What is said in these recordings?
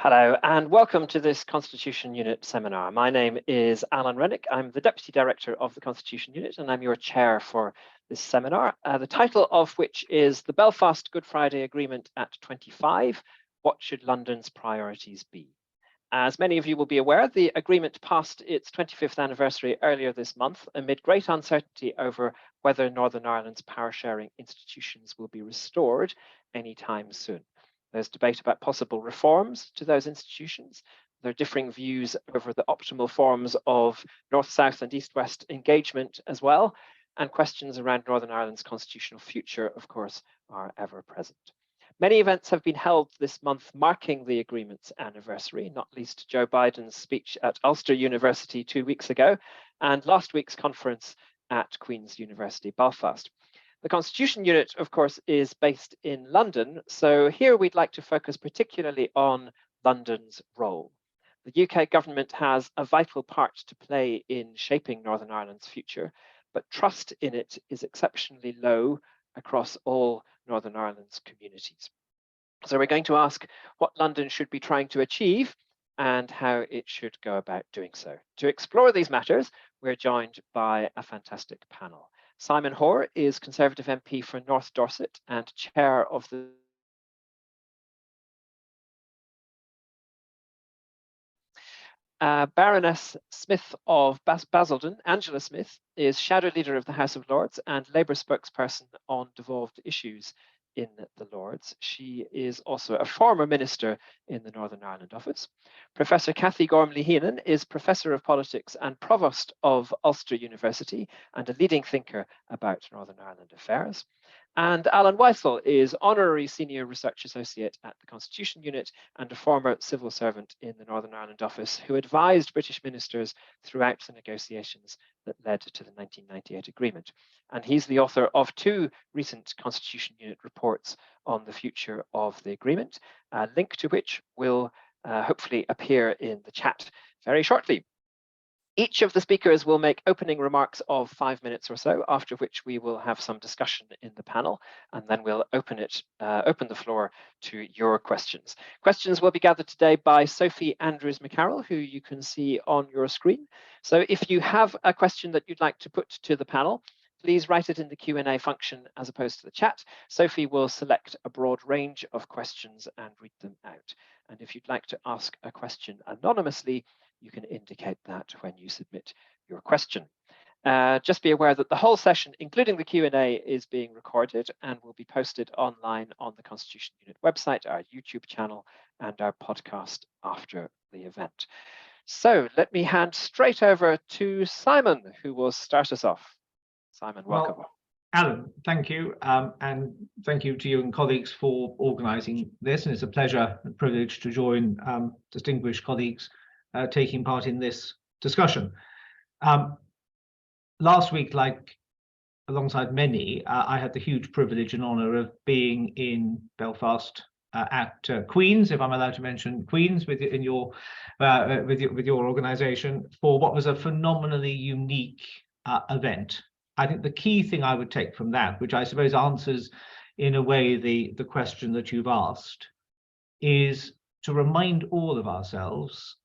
Hello and welcome to this Constitution Unit seminar. My name is Alan Rennick. I'm the Deputy Director of the Constitution Unit and I'm your chair for this seminar, the title of which is The Belfast Good Friday Agreement at 25, What Should London's Priorities Be? As many of you will be aware, the agreement passed its 25th anniversary earlier this month amid great uncertainty over whether Northern Ireland's power sharing institutions will be restored anytime soon. There's debate about possible reforms to those institutions. There are differing views over the optimal forms of north-south and east-west engagement as well, and questions around Northern Ireland's constitutional future, of course, are ever present. Many events have been held this month marking the agreement's anniversary, not least Joe Biden's speech at Ulster University 2 weeks ago, and last week's conference at Queen's University, Belfast. The Constitution Unit, of course, is based in London, so here we'd like to focus particularly on London's role. The UK government has a vital part to play in shaping Northern Ireland's future, but trust in it is exceptionally low across all Northern Ireland's communities. So we're going to ask what London should be trying to achieve and how it should go about doing so. To explore these matters, we're joined by a fantastic panel. Simon Hoare is Conservative MP for North Dorset and chair of the Baroness Smith of Basildon, Angela Smith, is shadow leader of the House of Lords and Labour spokesperson on devolved issues in the Lords. She is also a former minister in the Northern Ireland office. Professor Cathy Gormley-Heenan is Professor of Politics and Provost of Ulster University and a leading thinker about Northern Ireland affairs. And Alan Weissel is Honorary Senior Research Associate at the Constitution Unit and a former civil servant in the Northern Ireland office who advised British ministers throughout the negotiations that led to the 1998 agreement. And he's the author of 2 recent Constitution Unit reports on the future of the agreement, a link to which will hopefully appear in the chat very shortly. Each of the speakers will make opening remarks of 5 minutes or so, after which we will have some discussion in the panel, and then we'll open the floor to your questions. Questions will be gathered today by Sophie Andrews-McCarroll, who you can see on your screen. So if you have a question that you'd like to put to the panel, please write it in the Q&A function as opposed to the chat. Sophie will select a broad range of questions and read them out. And if you'd like to ask a question anonymously, you can indicate that when you submit your question. Just be aware that the whole session, including the Q&A, is being recorded and will be posted online on the Constitution Unit website, our YouTube channel, and our podcast after the event. So let me hand straight over to Simon, who will start us off. Simon, welcome. Well, Alan, thank you. And thank you to you and colleagues for organising this. And it's a pleasure and privilege to join distinguished colleagues taking part in this discussion. Last week, alongside many, I had the huge privilege and honour of being in Belfast at Queen's, if I'm allowed to mention Queen's, with your organisation, for what was a phenomenally unique event. I think the key thing I would take from that, which I suppose answers in a way the question that you've asked, is to remind all of ourselves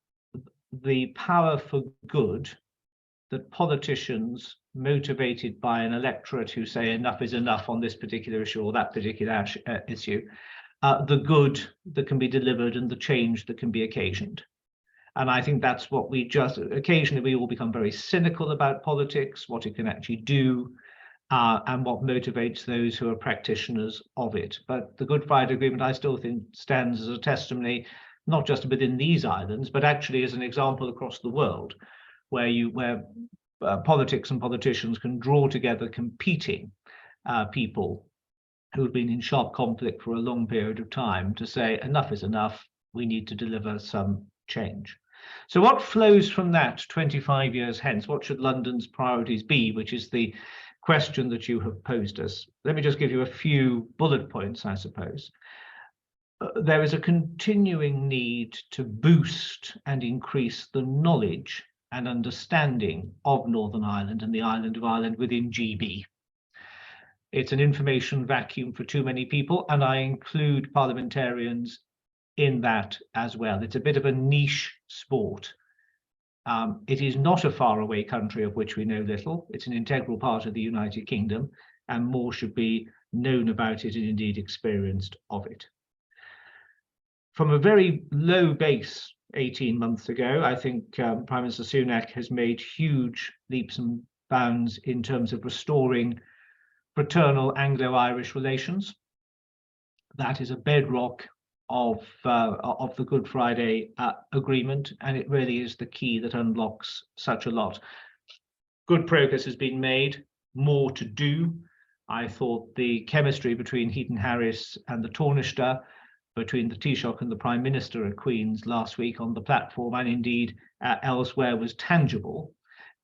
the power for good that politicians motivated by an electorate who say enough is enough on this particular issue or that particular issue, the good that can be delivered and the change that can be occasioned. And I think that's what occasionally we all become very cynical about politics, what it can actually do, and what motivates those who are practitioners of it. But the Good Friday Agreement, I still think, stands as a testimony, not just within these islands, but actually as an example across the world, where politics and politicians can draw together competing people who have been in sharp conflict for a long period of time to say enough is enough, we need to deliver some change. So what flows from that 25 years hence? What should London's priorities be, which is the question that you have posed us? Let me just give you a few bullet points, I suppose. There is a continuing need to boost and increase the knowledge and understanding of Northern Ireland and the island of Ireland within GB. It's an information vacuum for too many people, and I include parliamentarians in that as well. It's a bit of a niche sport. It is not a faraway country of which we know little. It's an integral part of the United Kingdom, and more should be known about it and indeed experienced of it. From a very low base 18 months ago, I think Prime Minister Sunak has made huge leaps and bounds in terms of restoring fraternal Anglo-Irish relations. That is a bedrock of the Good Friday Agreement, and it really is the key that unlocks such a lot. Good progress has been made, more to do. I thought the chemistry between Heaton Harris and the Taoiseach, between the Taoiseach and the Prime Minister at Queen's last week on the platform and indeed elsewhere was tangible.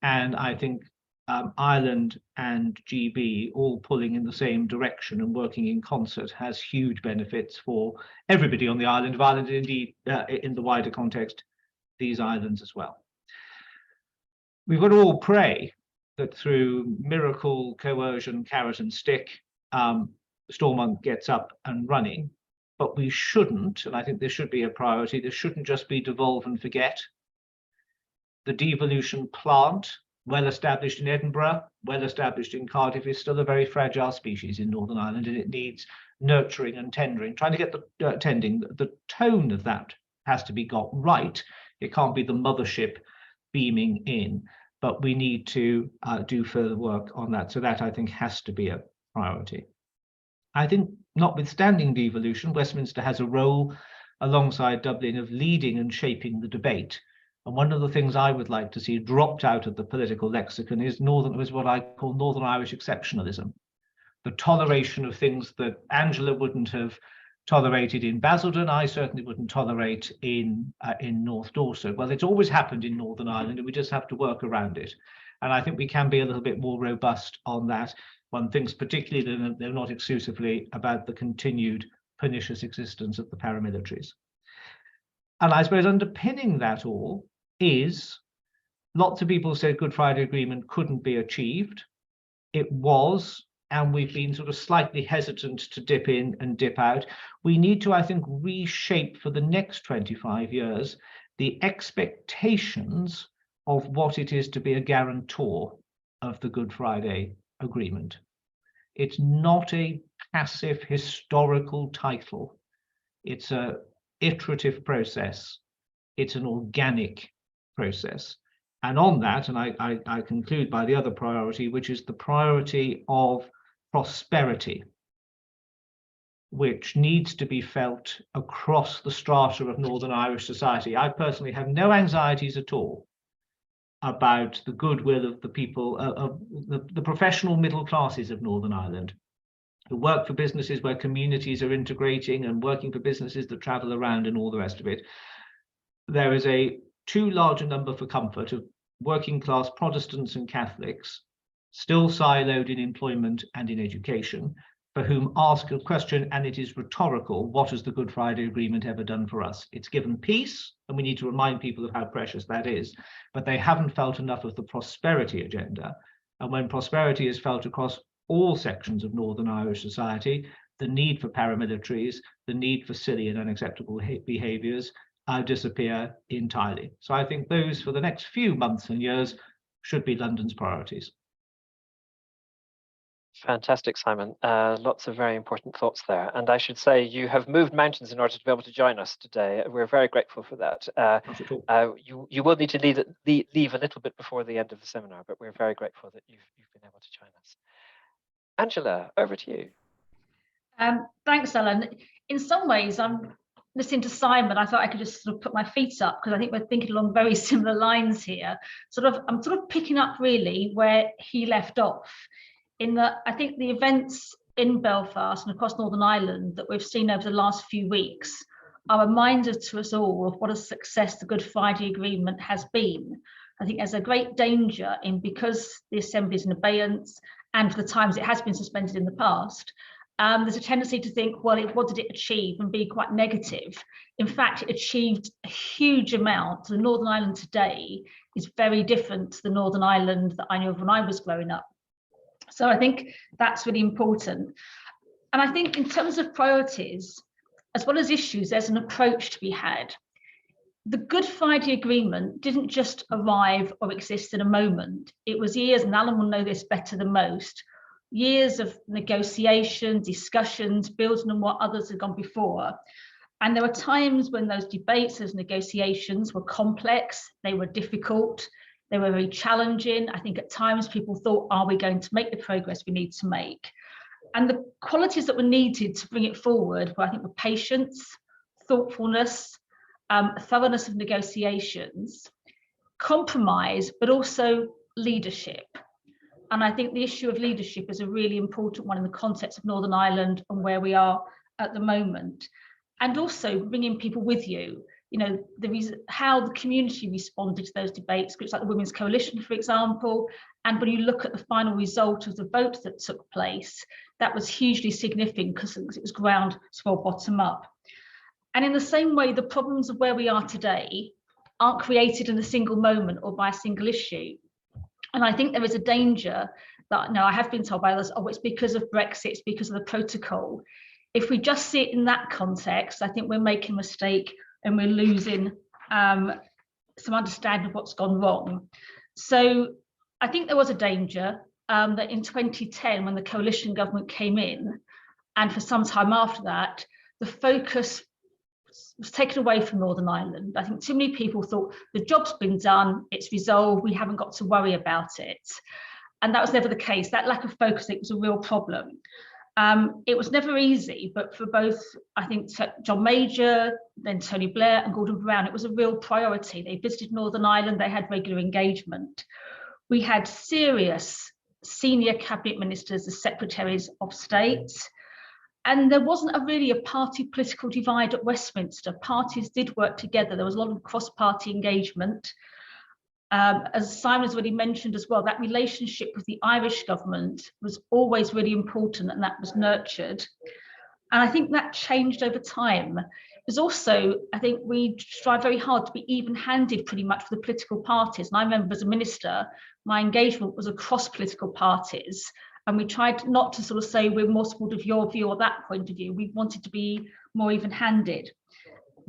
And I think Ireland and GB all pulling in the same direction and working in concert has huge benefits for everybody on the island of Ireland, and indeed in the wider context, these islands as well. We've got to all pray that through miracle, coercion, carrot and stick, Stormont gets up and running, but we shouldn't, and I think this should be a priority, this shouldn't just be devolve and forget. The devolution plant, well established in Edinburgh, well established in Cardiff, is still a very fragile species in Northern Ireland, and it needs nurturing and tendering. Trying to get the tending, the tone of that has to be got right. It can't be the mothership beaming in, but we need to do further work on that. So that, I think, has to be a priority. I think, notwithstanding devolution, Westminster has a role alongside Dublin of leading and shaping the debate. And one of the things I would like to see dropped out of the political lexicon is what I call Northern Irish exceptionalism. The toleration of things that Angela wouldn't have tolerated in Basildon, I certainly wouldn't tolerate in North Dorset. Well, it's always happened in Northern Ireland, and we just have to work around it. And I think we can be a little bit more robust on that. One thinks particularly that they're not exclusively about the continued pernicious existence of the paramilitaries. And I suppose underpinning that all is, lots of people said Good Friday Agreement couldn't be achieved. It was, and we've been sort of slightly hesitant to dip in and dip out. We need to, I think, reshape for the next 25 years the expectations of what it is to be a guarantor of the Good Friday Agreement. It's not a passive historical title. It's an iterative process. It's an organic process. And on that, and I conclude by the other priority, which is the priority of prosperity, which needs to be felt across the strata of Northern Irish society. I personally have no anxieties at all about the goodwill of the people, of the professional middle classes of Northern Ireland, who work for businesses where communities are integrating and working for businesses that travel around and all the rest of it. There is a too large a number for comfort of working class Protestants and Catholics, still siloed in employment and in education, for whom ask a question, and it is rhetorical: what has the Good Friday Agreement ever done for us? It's given peace, and we need to remind people of how precious that is, but they haven't felt enough of the prosperity agenda. And when prosperity is felt across all sections of Northern Irish society, the need for paramilitaries, the need for silly and unacceptable behaviours disappear entirely. So I think those, for the next few months and years, should be London's priorities. Fantastic, Simon. Lots of very important thoughts there. And I should say you have moved mountains in order to be able to join us today. We're very grateful for that. Not at all. You will need to leave a little bit before the end of the seminar, but we're very grateful that you've been able to join us. Angela, over to you. Thanks, Ellen. In some ways, I'm listening to Simon. I thought I could just sort of put my feet up, because I think we're thinking along very similar lines here. I'm sort of picking up really where he left off, in that I think the events in Belfast and across Northern Ireland that we've seen over the last few weeks are a reminder to us all of what a success the Good Friday Agreement has been. I think there's a great danger in, because the Assembly is in abeyance and for the times it has been suspended in the past, there's a tendency to think, well, what did it achieve, and be quite negative. In fact, it achieved a huge amount. The Northern Ireland today is very different to the Northern Ireland that I knew of when I was growing up. So I think that's really important. And I think in terms of priorities, as well as issues, there's an approach to be had. The Good Friday Agreement didn't just arrive or exist in a moment. It was years, and Alan will know this better than most, years of negotiation, discussions, building on what others had gone before. And there were times when those debates, those negotiations were complex, they were difficult, they were very challenging. I think at times people thought, are we going to make the progress we need to make? And the qualities that were needed to bring it forward were, I think, were patience, thoughtfulness, thoroughness of negotiations, compromise, but also leadership. And I think the issue of leadership is a really important one in the context of Northern Ireland and where we are at the moment. And also bringing people with you. You know, how the community responded to those debates, groups like the Women's Coalition, for example. And when you look at the final result of the vote that took place, that was hugely significant because it was groundswell bottom up. And in the same way, the problems of where we are today aren't created in a single moment or by a single issue. And I think there is a danger that, no, I have been told by others, oh, it's because of Brexit, it's because of the protocol. If we just see it in that context, I think we're making a mistake and we're losing some understanding of what's gone wrong. So I think there was a danger that in 2010, when the coalition government came in, and for some time after that, the focus was taken away from Northern Ireland. I think too many people thought the job's been done, it's resolved, we haven't got to worry about it. And that was never the case. That lack of focus, it was a real problem. It was never easy, but for both, I think, John Major, then Tony Blair and Gordon Brown, it was a real priority. They visited Northern Ireland, they had regular engagement. We had serious senior cabinet ministers as secretaries of state. And there wasn't really a party political divide at Westminster. Parties did work together. There was a lot of cross-party engagement. As Simon has already mentioned as well, that relationship with the Irish government was always really important, and that was nurtured. And I think that changed over time. There's also, I think we strive very hard to be even-handed pretty much for the political parties. And I remember as a minister, my engagement was across political parties. And we tried not to sort of say we're more supportive of your view or that point of view. We wanted to be more even-handed.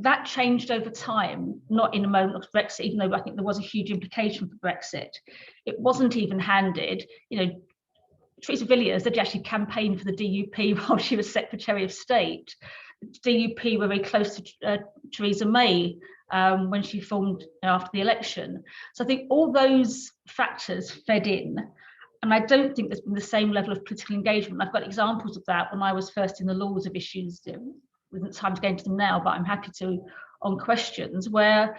That changed over time, not in a moment of Brexit, even though I think there was a huge implication for Brexit. It wasn't even-handed. You know, Theresa Villiers did actually campaign for the DUP while she was Secretary of State. The DUP were very close to Theresa May when she formed after the election. So I think all those factors fed in. And I don't think there's been the same level of political engagement. I've got examples of that when I was first in the laws of issues. There isn't time to go into them now, but I'm happy to on questions where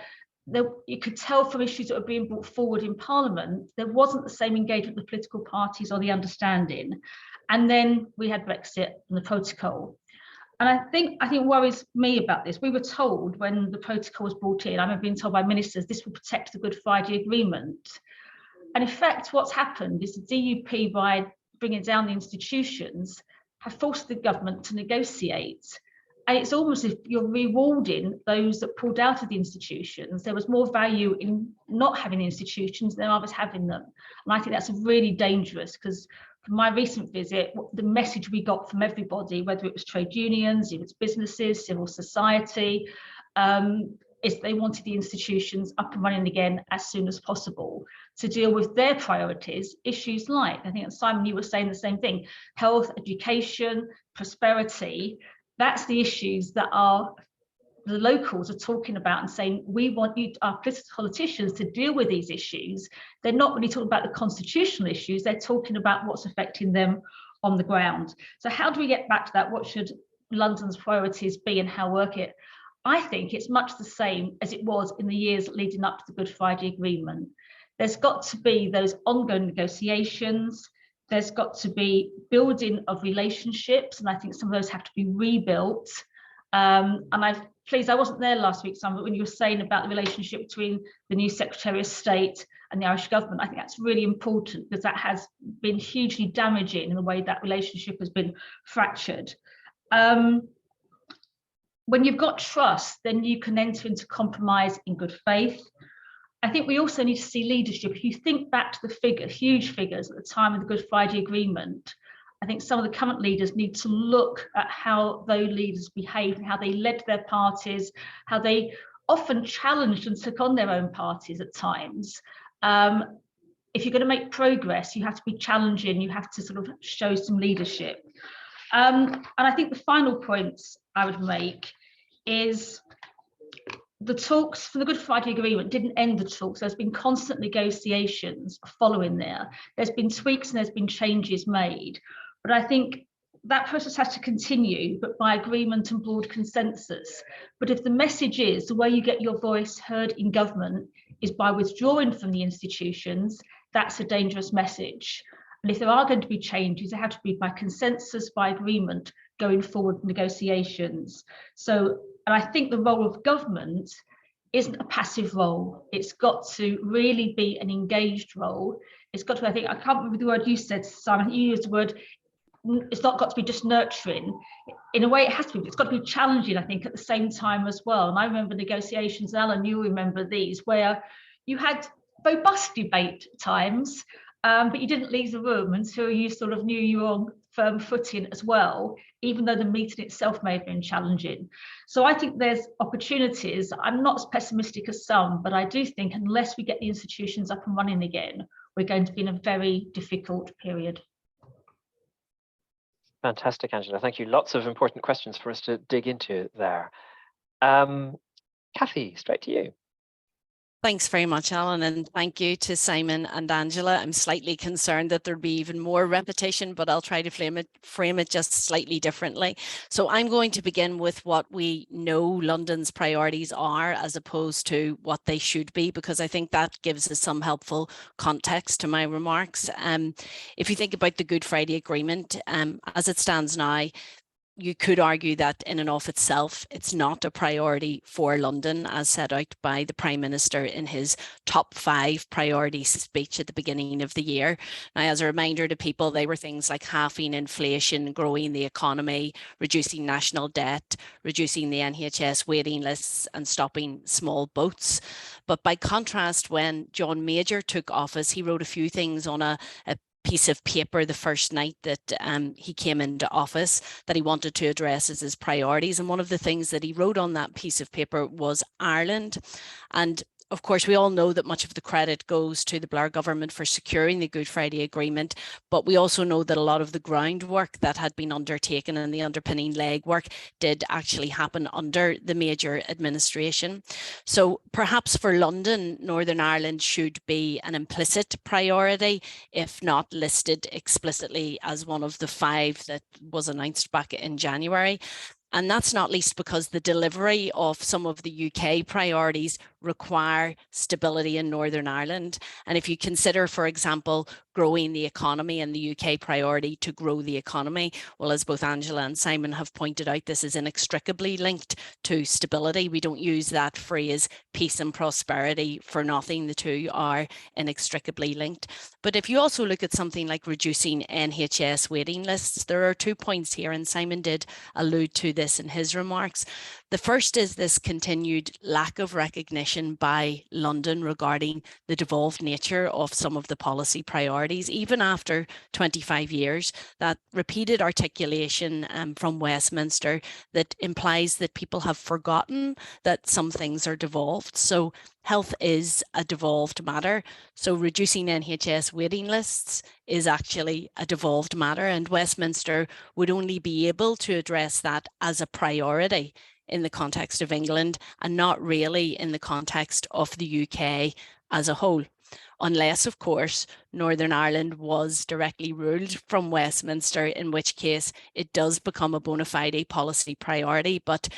you could tell from issues that were being brought forward in Parliament, there wasn't the same engagement with the political parties or the understanding. And then we had Brexit and the protocol. And I think worries me about this. We were told when the protocol was brought in, I remember being told by ministers, this will protect the Good Friday Agreement. And in fact, what's happened is the DUP, by bringing down the institutions, have forced the government to negotiate. And it's almost as if you're rewarding those that pulled out of the institutions. There was more value in not having institutions than others having them. And I think that's really dangerous, because from my recent visit, the message we got from everybody, whether it was trade unions, it was businesses, civil society, is they wanted the institutions up and running again as soon as possible to deal with their priorities, issues like, I think Simon, you were saying the same thing, health, education, prosperity. That's the issues that the locals are talking about and saying, we want you, our politicians, to deal with these issues. They're not really talking about the constitutional issues, they're talking about what's affecting them on the ground. So how do we get back to that? What should London's priorities be and how work it? I think it's much the same as it was in the years leading up to the Good Friday Agreement. There's got to be those ongoing negotiations. There's got to be building of relationships, and I think some of those have to be rebuilt. And I wasn't there last week, Simon, but when you were saying about the relationship between the new Secretary of State and the Irish government, I think that's really important, because that has been hugely damaging in the way that relationship has been fractured. When you've got trust, then you can enter into compromise in good faith. I think we also need to see leadership. If you think back to the huge figures at the time of the Good Friday Agreement, I think some of the current leaders need to look at how those leaders behaved and how they led their parties, how they often challenged and took on their own parties at times. If you're going to make progress, you have to be challenging, you have to sort of show some leadership. And I think the final point I would make is the talks for the Good Friday Agreement didn't end the talks. There's been constant negotiations following there. There's been tweaks and there's been changes made. But I think that process has to continue, but by agreement and broad consensus. But if the message is the way you get your voice heard in government is by withdrawing from the institutions, that's a dangerous message. And if there are going to be changes, they have to be by consensus, by agreement, going forward negotiations. So, and I think the role of government isn't a passive role. It's got to really be an engaged role. It's got to, I think, I can't remember the word you said, Simon, you used the word, it's not got to be just nurturing. In a way, it has to be, but it's got to be challenging, I think, at the same time as well. And I remember negotiations, Alan, you remember these, where you had robust debate at times, but you didn't leave the room until you sort of knew you were on firm footing as well, even though the meeting itself may have been challenging. So I think there's opportunities. I'm not as pessimistic as some, but I do think unless we get the institutions up and running again, we're going to be in a very difficult period. Fantastic, Angela. Thank you. Lots of important questions for us to dig into there. Kathy, straight to you. Thanks very much, Alan, and thank you to Simon and Angela. I'm slightly concerned that there'd be even more repetition, but I'll try to frame it just slightly differently. So I'm going to begin with what we know London's priorities are as opposed to what they should be, because I think that gives us some helpful context to my remarks. If you think about the Good Friday Agreement, as it stands now, you could argue that in and of itself, it's not a priority for London as set out by the Prime Minister in his top 5 priority speech at the beginning of the year. Now, as a reminder to people, they were things like halving inflation, growing the economy, reducing national debt, reducing the NHS waiting lists and stopping small boats. But by contrast, when John Major took office, he wrote a few things on a piece of paper the first night that he came into office that he wanted to address as his priorities. And one of the things that he wrote on that piece of paper was Ireland. And of course, we all know that much of the credit goes to the Blair government for securing the Good Friday Agreement, but we also know that a lot of the groundwork that had been undertaken and the underpinning legwork did actually happen under the Major administration. So perhaps for London, Northern Ireland should be an implicit priority, if not listed explicitly as one of the 5 that was announced back in January. And that's not least because the delivery of some of the UK priorities require stability in Northern Ireland. And if you consider, for example, growing the economy and the UK priority to grow the economy, well, as both Angela and Simon have pointed out, this is inextricably linked to stability. We don't use that phrase peace and prosperity for nothing. The two are inextricably linked. But if you also look at something like reducing NHS waiting lists, there are 2 points here, and Simon did allude to this in his remarks. The first is this continued lack of recognition by London regarding the devolved nature of some of the policy priorities, even after 25 years. That repeated articulation from Westminster that implies that people have forgotten that some things are devolved. So health is a devolved matter. So reducing NHS waiting lists is actually a devolved matter, and Westminster would only be able to address that as a priority in the context of England and not really in the context of the UK as a whole. Unless, of course, Northern Ireland was directly ruled from Westminster, in which case it does become a bona fide policy priority. But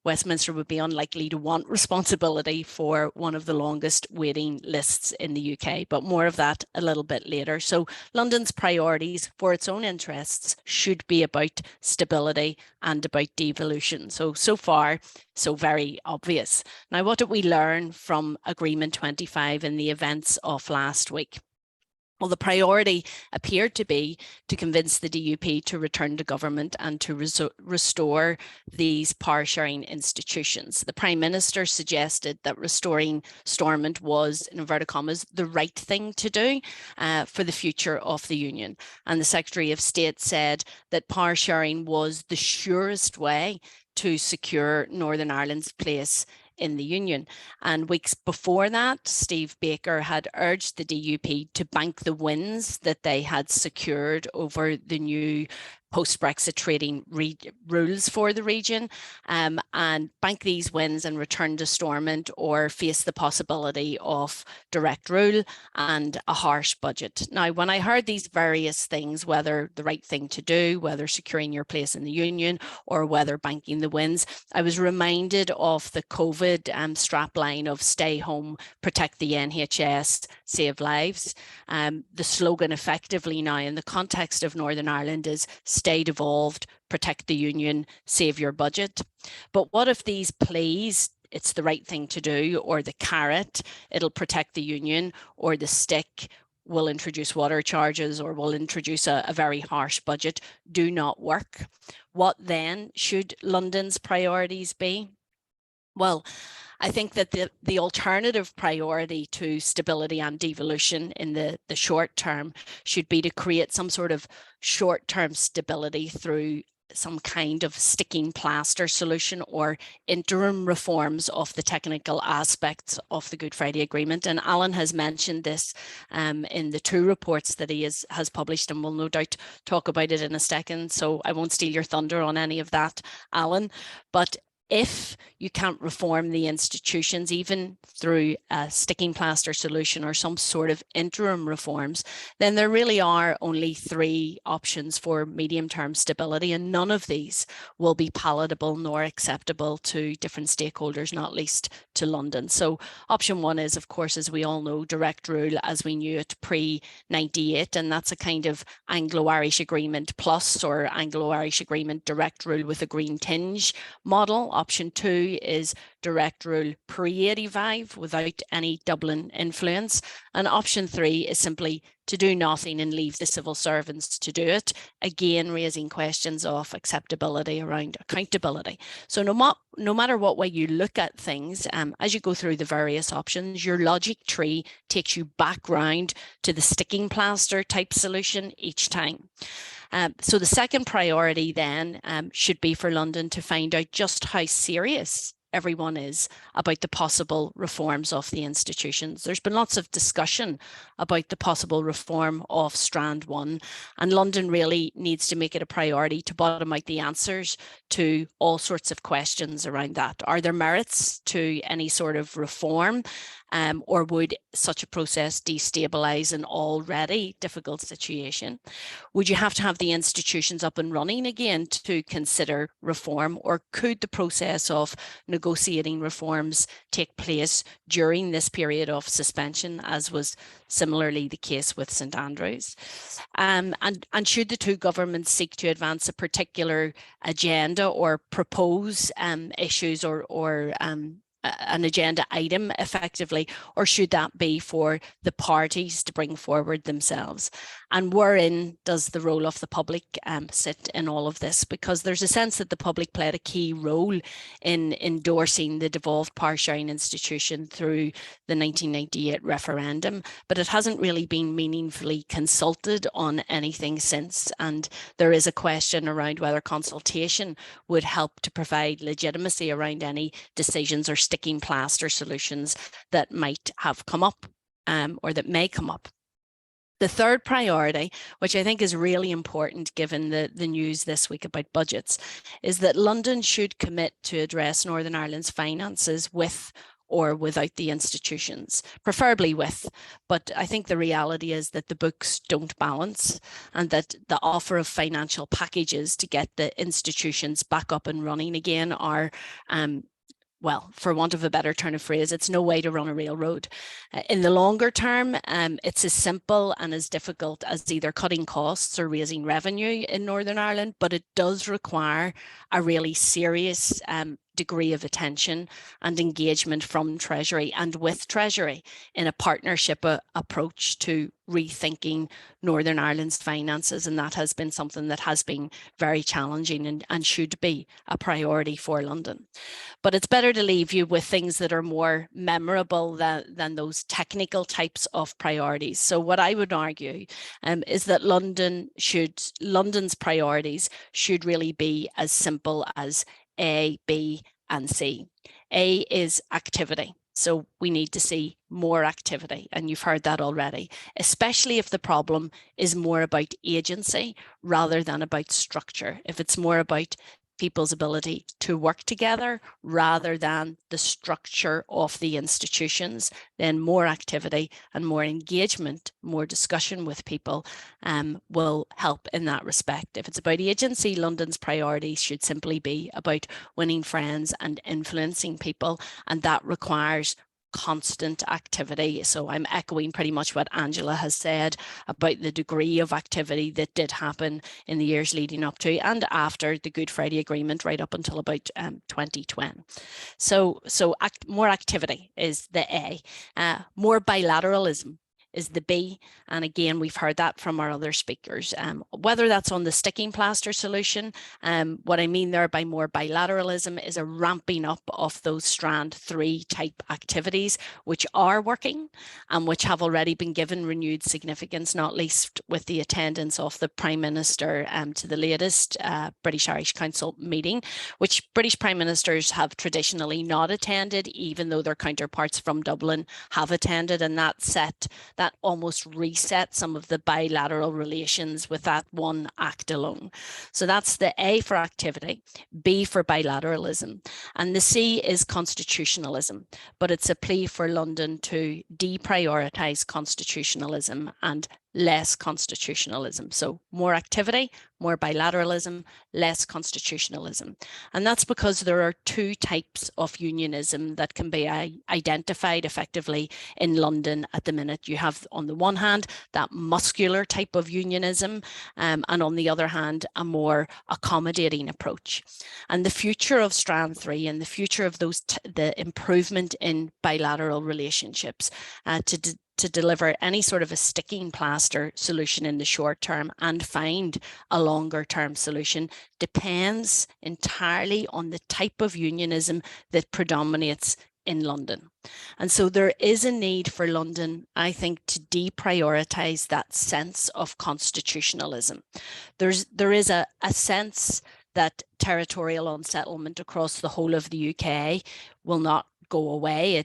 Westminster would be unlikely to want responsibility for one of the longest waiting lists in the UK, but more of that a little bit later. So London's priorities for its own interests should be about stability and about devolution. So far, so very obvious. Now, what did we learn from Agreement 25 and the events of last week? Well, the priority appeared to be to convince the DUP to return to government and to restore these power sharing institutions. The Prime Minister suggested that restoring Stormont was, in inverted commas, the right thing to do for the future of the Union. And the Secretary of State said that power sharing was the surest way to secure Northern Ireland's place in the Union. And weeks before that, Steve Baker had urged the DUP to bank the wins that they had secured over the new post-Brexit trading rules for the region, and bank these wins and return to Stormont, or face the possibility of direct rule and a harsh budget. Now, when I heard these various things, whether the right thing to do, whether securing your place in the Union, or whether banking the wins, I was reminded of the COVID strapline of stay home, protect the NHS, save lives. The slogan effectively now in the context of Northern Ireland is stay devolved, protect the Union, save your budget. But what if these pleas, it's the right thing to do, or the carrot, it'll protect the Union, or the stick, will introduce water charges or will introduce a very harsh budget, do not work? What then should London's priorities be? Well, I think that the alternative priority to stability and devolution in the short term should be to create some sort of short-term stability through some kind of sticking plaster solution or interim reforms of the technical aspects of the Good Friday Agreement. And Alan has mentioned this in the 2 reports that he has published, and we'll no doubt talk about it in a second. So I won't steal your thunder on any of that, Alan. But if you can't reform the institutions, even through a sticking plaster solution or some sort of interim reforms, then there really are only 3 options for medium-term stability, and none of these will be palatable nor acceptable to different stakeholders, not least to London. So option 1 is, of course, as we all know, direct rule as we knew it pre-98, and that's a kind of Anglo-Irish Agreement plus or Anglo-Irish Agreement direct rule with a green tinge model. Option 2 is direct rule pre-85 without any Dublin influence. And option 3 is simply to do nothing and leave the civil servants to do it, again raising questions of acceptability around accountability. So no matter what way you look at things, as you go through the various options, your logic tree takes you back round to the sticking plaster type solution each time. So the second priority then should be for London to find out just how serious everyone is about the possible reforms of the institutions. There's been lots of discussion about the possible reform of Strand 1, and London really needs to make it a priority to bottom out the answers to all sorts of questions around that. Are there merits to any sort of reform? Or would such a process destabilise an already difficult situation? Would you have to have the institutions up and running again to consider reform, or could the process of negotiating reforms take place during this period of suspension, as was similarly the case with St Andrews? And should the 2 governments seek to advance a particular agenda or propose issues or an agenda item effectively, or should that be for the parties to bring forward themselves? And wherein does the role of the public sit in all of this? Because there's a sense that the public played a key role in endorsing the devolved power sharing institution through the 1998 referendum, but it hasn't really been meaningfully consulted on anything since. And there is a question around whether consultation would help to provide legitimacy around any decisions or sticking plaster solutions that might have come up or that may come up. The third priority, which I think is really important given the news this week about budgets, is that London should commit to address Northern Ireland's finances with or without the institutions, preferably with. But I think the reality is that the books don't balance, and that the offer of financial packages to get the institutions back up and running again are well, for want of a better turn of phrase, it's no way to run a railroad. In the longer term, it's as simple and as difficult as either cutting costs or raising revenue in Northern Ireland, but it does require a really serious degree of attention and engagement from Treasury and with Treasury in a partnership approach to rethinking Northern Ireland's finances. And that has been something that has been very challenging and should be a priority for London. But it's better to leave you with things that are more memorable than those technical types of priorities. So what I would argue is that London's priorities should really be as simple as A, B, and C. A is activity. So we need to see more activity, and you've heard that already, especially if the problem is more about agency rather than about structure. If it's more about people's ability to work together rather than the structure of the institutions, then more activity and more engagement, more discussion with people will help in that respect. If it's about agency, London's priorities should simply be about winning friends and influencing people, and that requires constant activity. So I'm echoing pretty much what Angela has said about the degree of activity that did happen in the years leading up to and after the Good Friday Agreement, right up until about 2020. So more activity is the A. More bilateralism is the B. And again, we've heard that from our other speakers. Whether that's on the sticking plaster solution, what I mean there by more bilateralism is a ramping up of those strand 3 type activities, which are working and which have already been given renewed significance, not least with the attendance of the Prime Minister to the latest British Irish Council meeting, which British Prime Ministers have traditionally not attended, even though their counterparts from Dublin have attended, and that almost reset some of the bilateral relations with that one act alone. So that's the A for activity, B for bilateralism, and the C is constitutionalism, but it's a plea for London to deprioritise constitutionalism and less constitutionalism. So more activity, more bilateralism, less constitutionalism. And that's because there are 2 types of unionism that can be identified effectively in London at the minute. You have, on the one hand, that muscular type of unionism, and on the other hand, a more accommodating approach. And the future of Strand 3 and the future of the improvement in bilateral relationships to deliver any sort of a sticking plaster solution in the short term and find a longer term solution depends entirely on the type of unionism that predominates in London. And so there is a need for London, I think, to deprioritise that sense of constitutionalism. There is a sense that territorial unsettlement across the whole of the UK will not go away.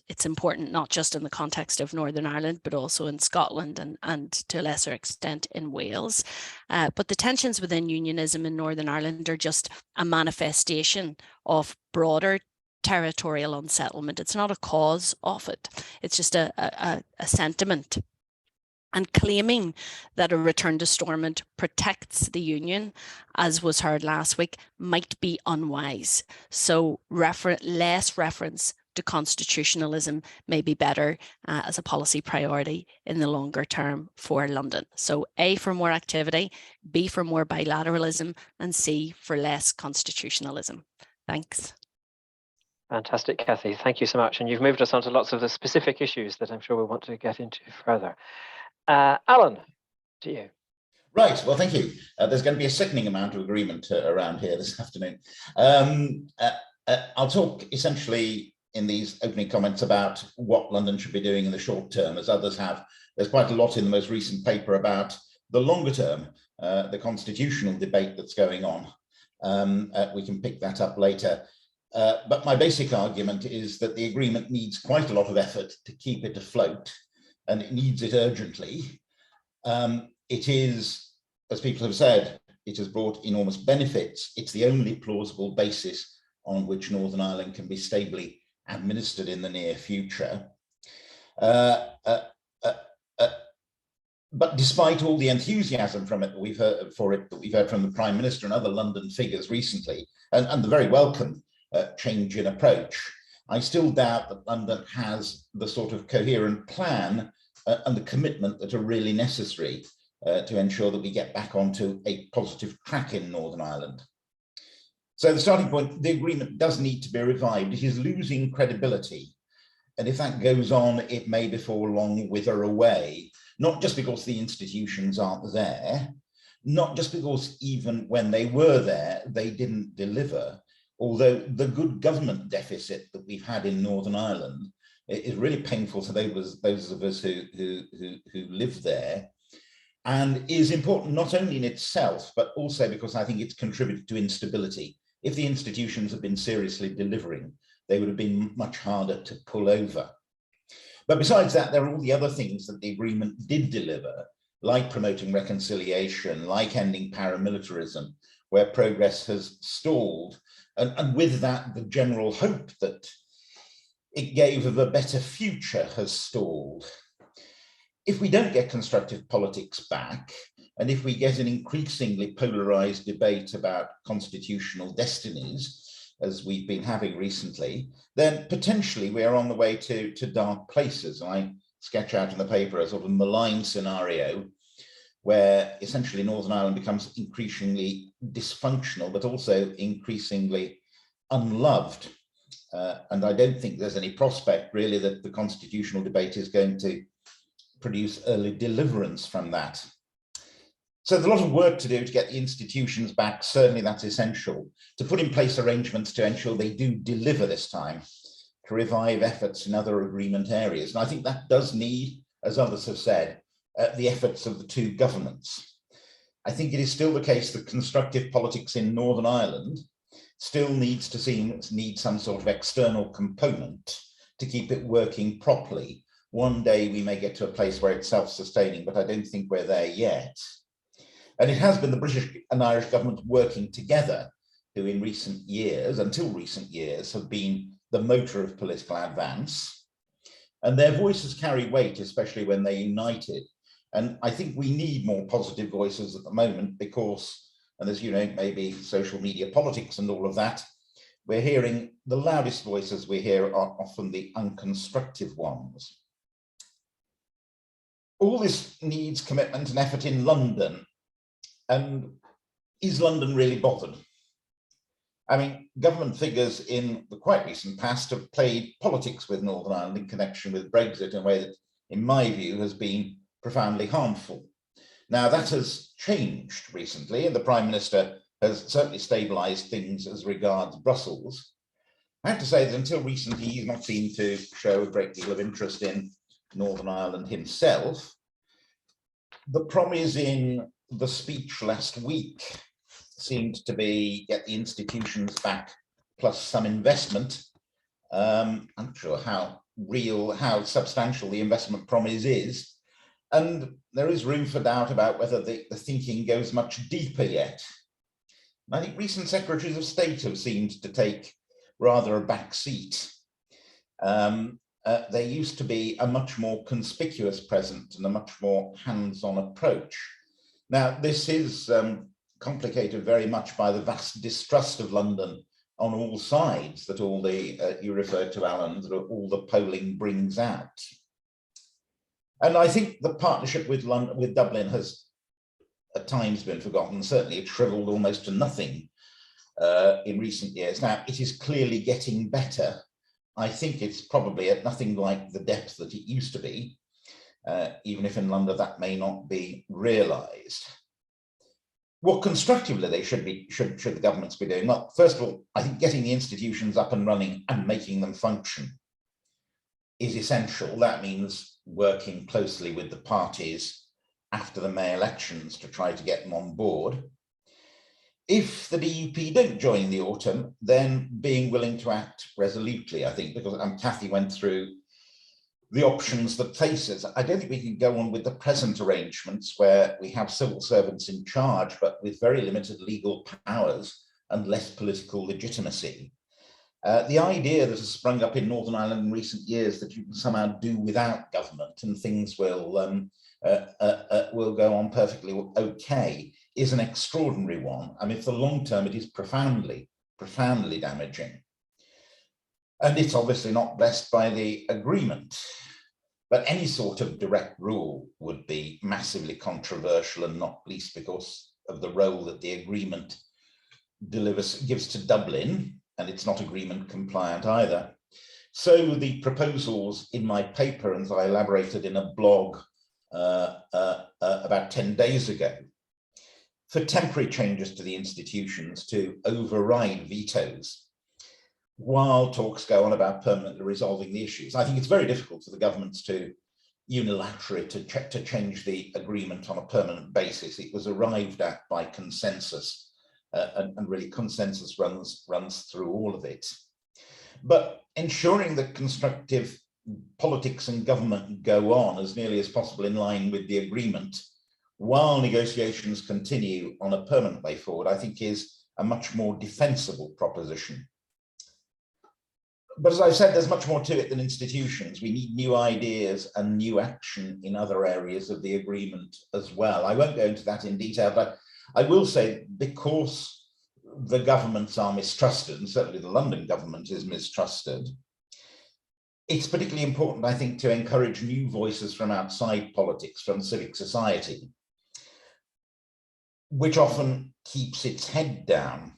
It's important not just in the context of Northern Ireland, but also in Scotland and to a lesser extent in Wales. But the tensions within unionism in Northern Ireland are just a manifestation of broader territorial unsettlement. It's not a cause of it. It's just a sentiment. And claiming that a return to Stormont protects the union, as was heard last week, might be unwise. So less reference to constitutionalism may be better as a policy priority in the longer term for London. So A for more activity, B for more bilateralism, and C for less constitutionalism. Thanks. Fantastic, Cathy. Thank you so much. And you've moved us on to lots of the specific issues that I'm sure we want to get into further. Alan, to you. Right, well, thank you. There's going to be a sickening amount of agreement around here this afternoon. I'll talk essentially in these opening comments about what London should be doing in the short term, as others have. There's quite a lot in the most recent paper about the longer term, the constitutional debate that's going on. We can pick that up later. But my basic argument is that the agreement needs quite a lot of effort to keep it afloat, and it needs it urgently. It is, as people have said, it has brought enormous benefits. It's the only plausible basis on which Northern Ireland can be stably administered in the near future. But despite all the enthusiasm from it that we've heard from the Prime Minister and other London figures recently, and the very welcome change in approach, I still doubt that London has the sort of coherent plan and the commitment that are really necessary to ensure that we get back onto a positive track in Northern Ireland. So the starting point, the agreement does need to be revived. It is losing credibility. And if that goes on, it may before long wither away, not just because the institutions aren't there, not just because even when they were there, they didn't deliver, although the good government deficit that we've had in Northern Ireland is really painful to those of us who live there, and is important not only in itself, but also because I think it's contributed to instability. If the institutions had been seriously delivering, they would have been much harder to pull over. But besides that, there are all the other things that the agreement did deliver, like promoting reconciliation, like ending paramilitarism, where progress has stalled. And with that, the general hope that it gave of a better future has stalled. If we don't get constructive politics back, and if we get an increasingly polarized debate about constitutional destinies, as we've been having recently, then potentially we are on the way to dark places. I sketch out in the paper a sort of malign scenario where essentially Northern Ireland becomes increasingly dysfunctional, but also increasingly unloved. And I don't think there's any prospect really that the constitutional debate is going to produce early deliverance from that. So there's a lot of work to do to get the institutions back. Certainly that's essential. To put in place arrangements to ensure they do deliver this time, to revive efforts in other agreement areas. And I think that does need, as others have said, the efforts of the two governments. I think it is still the case that constructive politics in Northern Ireland still needs to need some sort of external component to keep it working properly. One day we may get to a place where it's self-sustaining, but I don't think we're there yet. And it has been the British and Irish government working together who in recent years, until recent years, have been the motor of political advance. And their voices carry weight, especially when they're united. And I think we need more positive voices at the moment because, and as you know, maybe social media politics and all of that, we're hearing the loudest voices we hear are often the unconstructive ones. All this needs commitment and effort in London. And is London really bothered? I mean, government figures in the quite recent past have played politics with Northern Ireland in connection with Brexit in a way that, in my view, has been profoundly harmful. Now, that has changed recently, and the Prime Minister has certainly stabilised things as regards Brussels. I have to say that until recently, he's not seemed to show a great deal of interest in Northern Ireland himself. The promise in the speech last week seemed to be get the institutions back plus some investment. I'm not sure how real, how substantial the investment promise is. And there is room for doubt about whether the thinking goes much deeper yet. I think recent secretaries of state have seemed to take rather a back seat. There used to be a much more conspicuous presence and a much more hands-on approach. Now, this is complicated very much by the vast distrust of London on all sides that all the, you referred to, Alan, that all the polling brings out. And I think the partnership with Dublin has at times been forgotten. Certainly it shriveled almost to nothing in recent years. Now, it is clearly getting better. I think it's probably at nothing like the depth that it used to be, even if in London that may not be realised. What constructively they should the governments be doing? Well, first of all, I think getting the institutions up and running and making them function is essential. That means working closely with the parties after the May elections to try to get them on board. If the DUP don't join the autumn, then being willing to act resolutely, I think, because Cathy went through the options that faces. I don't think we can go on with the present arrangements where we have civil servants in charge, but with very limited legal powers and less political legitimacy. The idea that has sprung up in Northern Ireland in recent years that you can somehow do without government and things will go on perfectly okay is an extraordinary one. I mean, for the long term, it is profoundly, profoundly damaging. And it's obviously not blessed by the agreement. But any sort of direct rule would be massively controversial, and not least because of the role that the agreement gives to Dublin, and it's not agreement compliant either. So the proposals in my paper, and I elaborated in a blog about 10 days ago, for temporary changes to the institutions to override vetoes while talks go on about permanently resolving the issues. I think it's very difficult for the governments to unilaterally to change the agreement on a permanent basis. It was arrived at by consensus, and really consensus runs through all of it. But ensuring that constructive politics and government go on as nearly as possible in line with the agreement while negotiations continue on a permanent way forward, I think is a much more defensible proposition. But as I said, there's much more to it than institutions. We need new ideas and new action in other areas of the agreement as well. I won't go into that in detail, but I will say, because the governments are mistrusted, and certainly the London government is mistrusted, it's particularly important, I think, to encourage new voices from outside politics, from civic society, which often keeps its head down,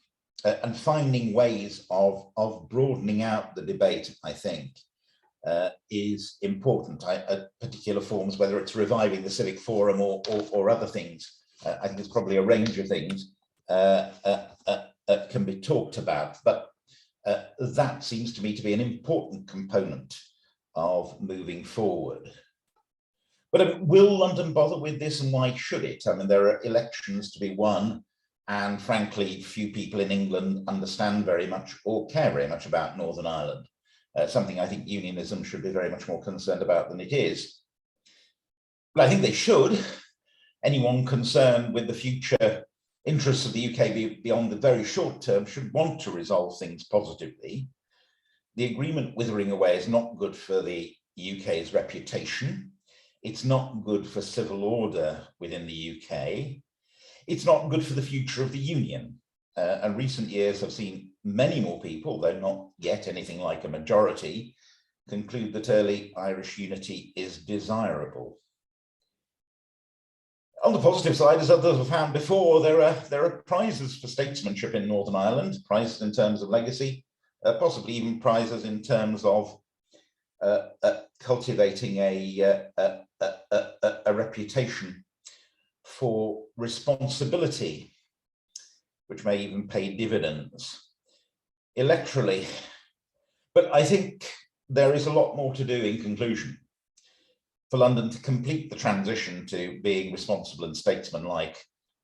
and finding ways of broadening out the debate, I think, is important. Particular forms, whether it's reviving the civic forum or other things, I think there's probably a range of things can be talked about, but that seems to me to be an important component of moving forward. But will London bother with this, and why should it? I mean, there are elections to be won, and frankly, few people in England understand very much or care very much about Northern Ireland, something I think unionism should be very much more concerned about than it is. But I think they should. Anyone concerned with the future interests of the UK beyond the very short term should want to resolve things positively. The agreement withering away is not good for the UK's reputation. It's not good for civil order within the UK. It's not good for the future of the union. And recent years have seen many more people, though not yet anything like a majority, conclude that early Irish unity is desirable. On the positive side, as others have found before, there are prizes for statesmanship in Northern Ireland, prizes in terms of legacy, possibly even prizes in terms of cultivating a reputation for responsibility, which may even pay dividends electorally. But I think there is a lot more to do in conclusion for London to complete the transition to being responsible and statesmanlike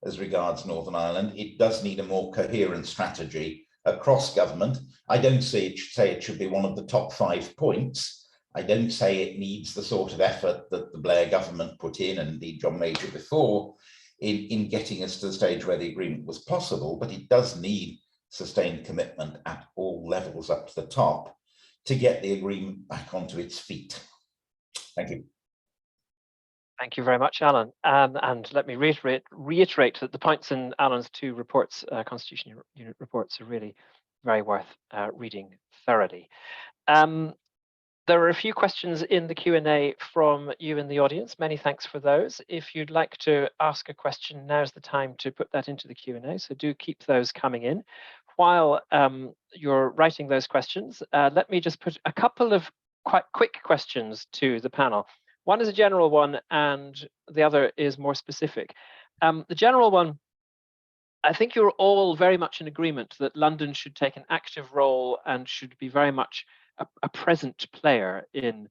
as regards Northern Ireland. It does need a more coherent strategy across government. I don't say it should be one of the top 5 points. I don't say it needs the sort of effort that the Blair government put in, and indeed John Major before, in getting us to the stage where the agreement was possible, but it does need sustained commitment at all levels up to the top to get the agreement back onto its feet. Thank you. Thank you very much, Alan. And let me reiterate that the points in Alan's 2 reports, Constitution Unit reports, are really very worth reading thoroughly. There are a few questions in the Q&A from you in the audience. Many thanks for those. If you'd like to ask a question, now's the time to put that into the Q&A, so do keep those coming in. While you're writing those questions, let me just put a couple of quite quick questions to the panel. One is a general one, and the other is more specific. The general one, I think you're all very much in agreement that London should take an active role and should be very much a present player in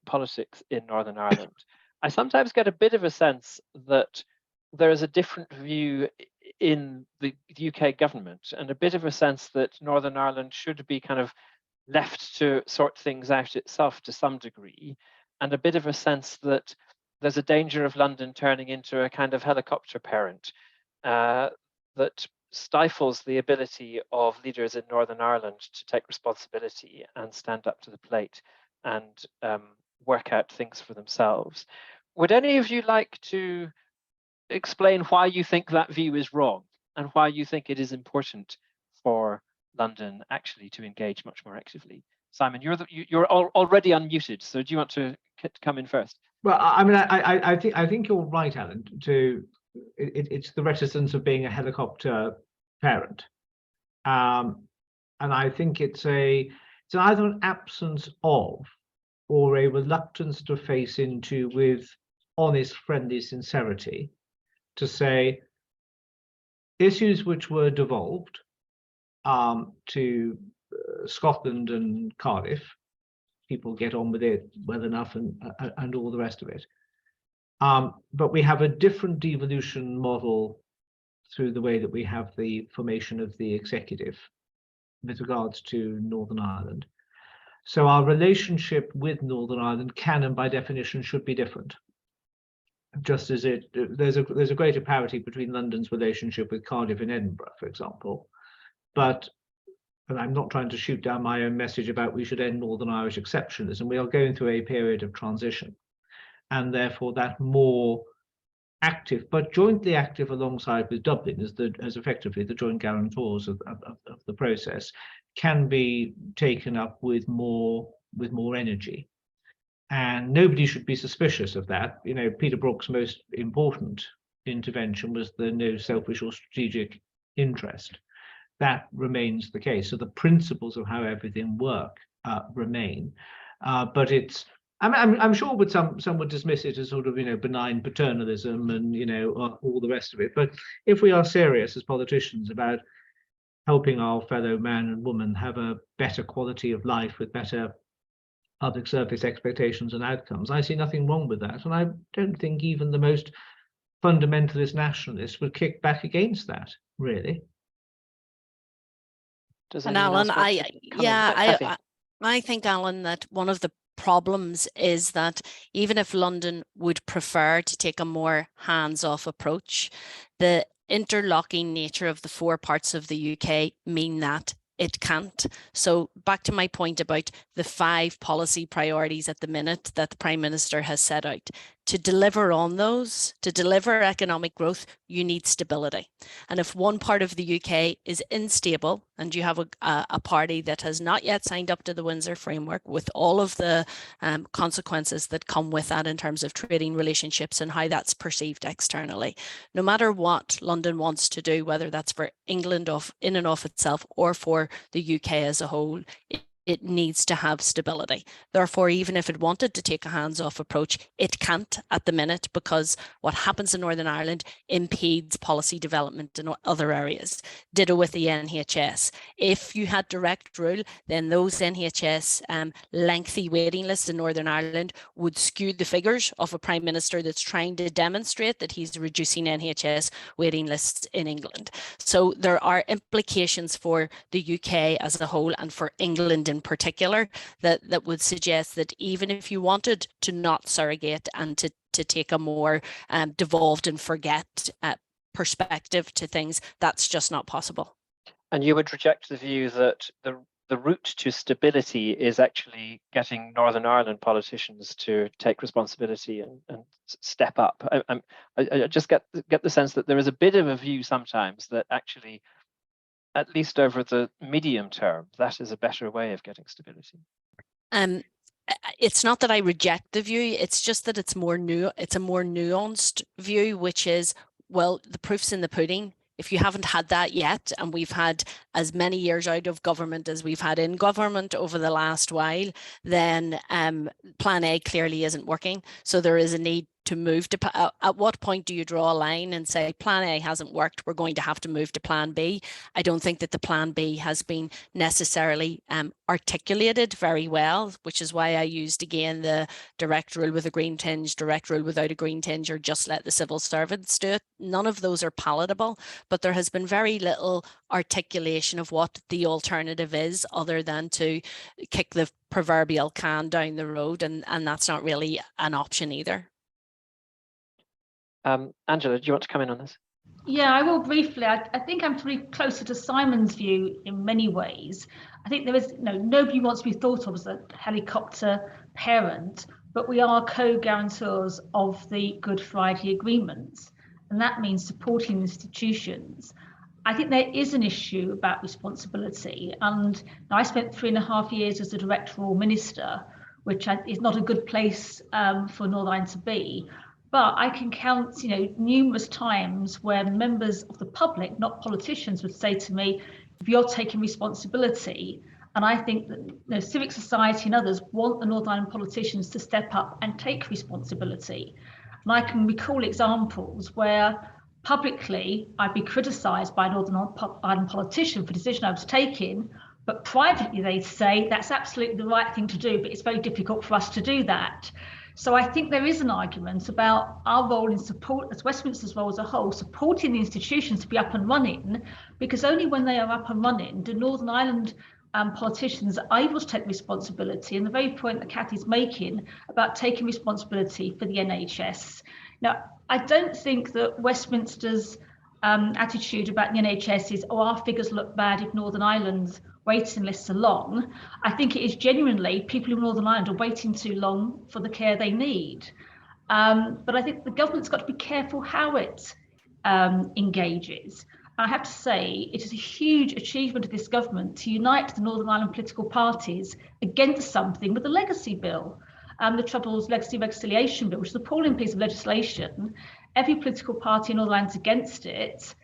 politics in Northern Ireland. I sometimes get a bit of a sense that there is a different view in the UK government, and a bit of a sense that Northern Ireland should be kind of left to sort things out itself to some degree, and a bit of a sense that there's a danger of London turning into a kind of helicopter parent that stifles the ability of leaders in Northern Ireland to take responsibility and stand up to the plate and work out things for themselves. Would any of you like to explain why you think that view is wrong, and why you think it is important for London actually to engage much more actively? Simon, you're already unmuted, so do you want to come in first? Well, I mean, I think you're right, Alan. It's the reticence of being a helicopter parent. And I think it's either an absence of or a reluctance to face into with honest, friendly sincerity to say issues which were devolved to Scotland and Cardiff, people get on with it well enough and all the rest of it. But we have a different devolution model through the way that we have the formation of the executive with regards to Northern Ireland. So our relationship with Northern Ireland can, and by definition, should be different. Just as there's a greater parity between London's relationship with Cardiff and Edinburgh, for example. But, and I'm not trying to shoot down my own message about we should end Northern Irish exceptionalism. We are going through a period of transition, and therefore that more active, but jointly active alongside with Dublin as effectively the joint guarantors of the process, can be taken up with more energy. And nobody should be suspicious of that. You know, Peter Brook's most important intervention was the no selfish or strategic interest. That remains the case. So the principles of how everything works remain, but it's. I'm sure some would dismiss it as sort of, you know, benign paternalism and, you know, all the rest of it. But if we are serious as politicians about helping our fellow man and woman have a better quality of life with better public service expectations and outcomes, I see nothing wrong with that. And I don't think even the most fundamentalist nationalists would kick back against that, really. And Alan, I think, Alan, that one of the problems is that even if London would prefer to take a more hands-off approach, the interlocking nature of the four parts of the UK mean that it can't. So back to my point about the 5 policy priorities at the minute that the Prime Minister has set out. To deliver on those, to deliver economic growth, you need stability. And if one part of the UK is unstable and you have a party that has not yet signed up to the Windsor framework with all of the consequences that come with that in terms of trading relationships and how that's perceived externally, no matter what London wants to do, whether that's for England in and of itself or for the UK as a whole, it needs to have stability. Therefore, even if it wanted to take a hands-off approach, it can't at the minute, because what happens in Northern Ireland impedes policy development in other areas. Ditto with the NHS. If you had direct rule, then those NHS lengthy waiting lists in Northern Ireland would skew the figures of a Prime Minister that's trying to demonstrate that he's reducing NHS waiting lists in England. So there are implications for the UK as a whole and for England in particular that would suggest that even if you wanted to not surrogate and to take a more devolved and forget perspective to things, that's just not possible. And you would reject the view that the route to stability is actually getting Northern Ireland politicians to take responsibility and step up. I just get the sense that there is a bit of a view sometimes that actually, at least over the medium term, that is a better way of getting stability. It's not that I reject the view, it's just that it's a more nuanced view, which is, well, the proof's in the pudding. If you haven't had that yet, and we've had as many years out of government as we've had in government over the last while, then Plan A clearly isn't working. So there is a need to move to, at what point do you draw a line and say Plan A hasn't worked, we're going to have to move to Plan B? I don't think that the Plan B has been necessarily articulated very well, which is why I used again the direct rule with a green tinge, direct rule without a green tinge, or just let the civil servants do it. None of those are palatable, but there has been very little articulation of what the alternative is other than to kick the proverbial can down the road, and that's not really an option either. Angela, do you want to come in on this? Yeah, I will briefly. I think I'm pretty closer to Simon's view in many ways. I think there is, nobody wants to be thought of as a helicopter parent, but we are co-guarantors of the Good Friday Agreement, and that means supporting institutions. I think there is an issue about responsibility, and I spent 3.5 years as a directoral minister, which is not a good place for Northern Ireland to be. But I can count, numerous times where members of the public, not politicians, would say to me, if you're taking responsibility, and I think that civic society and others want the Northern Ireland politicians to step up and take responsibility. And I can recall examples where publicly I'd be criticised by a Northern Ireland politician for a decision I was taking, but privately they'd say that's absolutely the right thing to do, but it's very difficult for us to do that. So I think there is an argument about our role in support, as Westminster's role as a whole, supporting the institutions to be up and running, because only when they are up and running do Northern Ireland politicians are able to take responsibility. And the very point that Kathy's making about taking responsibility for the NHS. Now, I don't think that Westminster's attitude about the NHS is, oh, our figures look bad if Northern Ireland's waiting lists are long. I think it is genuinely people in Northern Ireland are waiting too long for the care they need. But I think the government's got to be careful how it engages. I have to say, it is a huge achievement of this government to unite the Northern Ireland political parties against something with the legacy bill, the Troubles Legacy Reconciliation Bill, which is an appalling piece of legislation. Every political party in Northern Ireland is against it,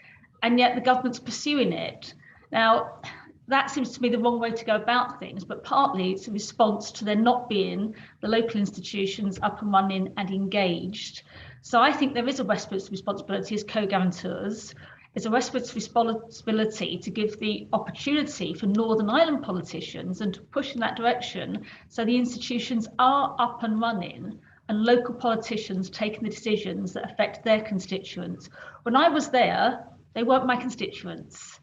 and yet the government's pursuing it. Now, that seems to me the wrong way to go about things, but partly it's a response to there not being the local institutions up and running and engaged. So I think there is a Westminster responsibility as co-guarantors. It's a Westminster responsibility to give the opportunity for Northern Ireland politicians and to push in that direction so the institutions are up and running and local politicians taking the decisions that affect their constituents. When I was there, they weren't my constituents.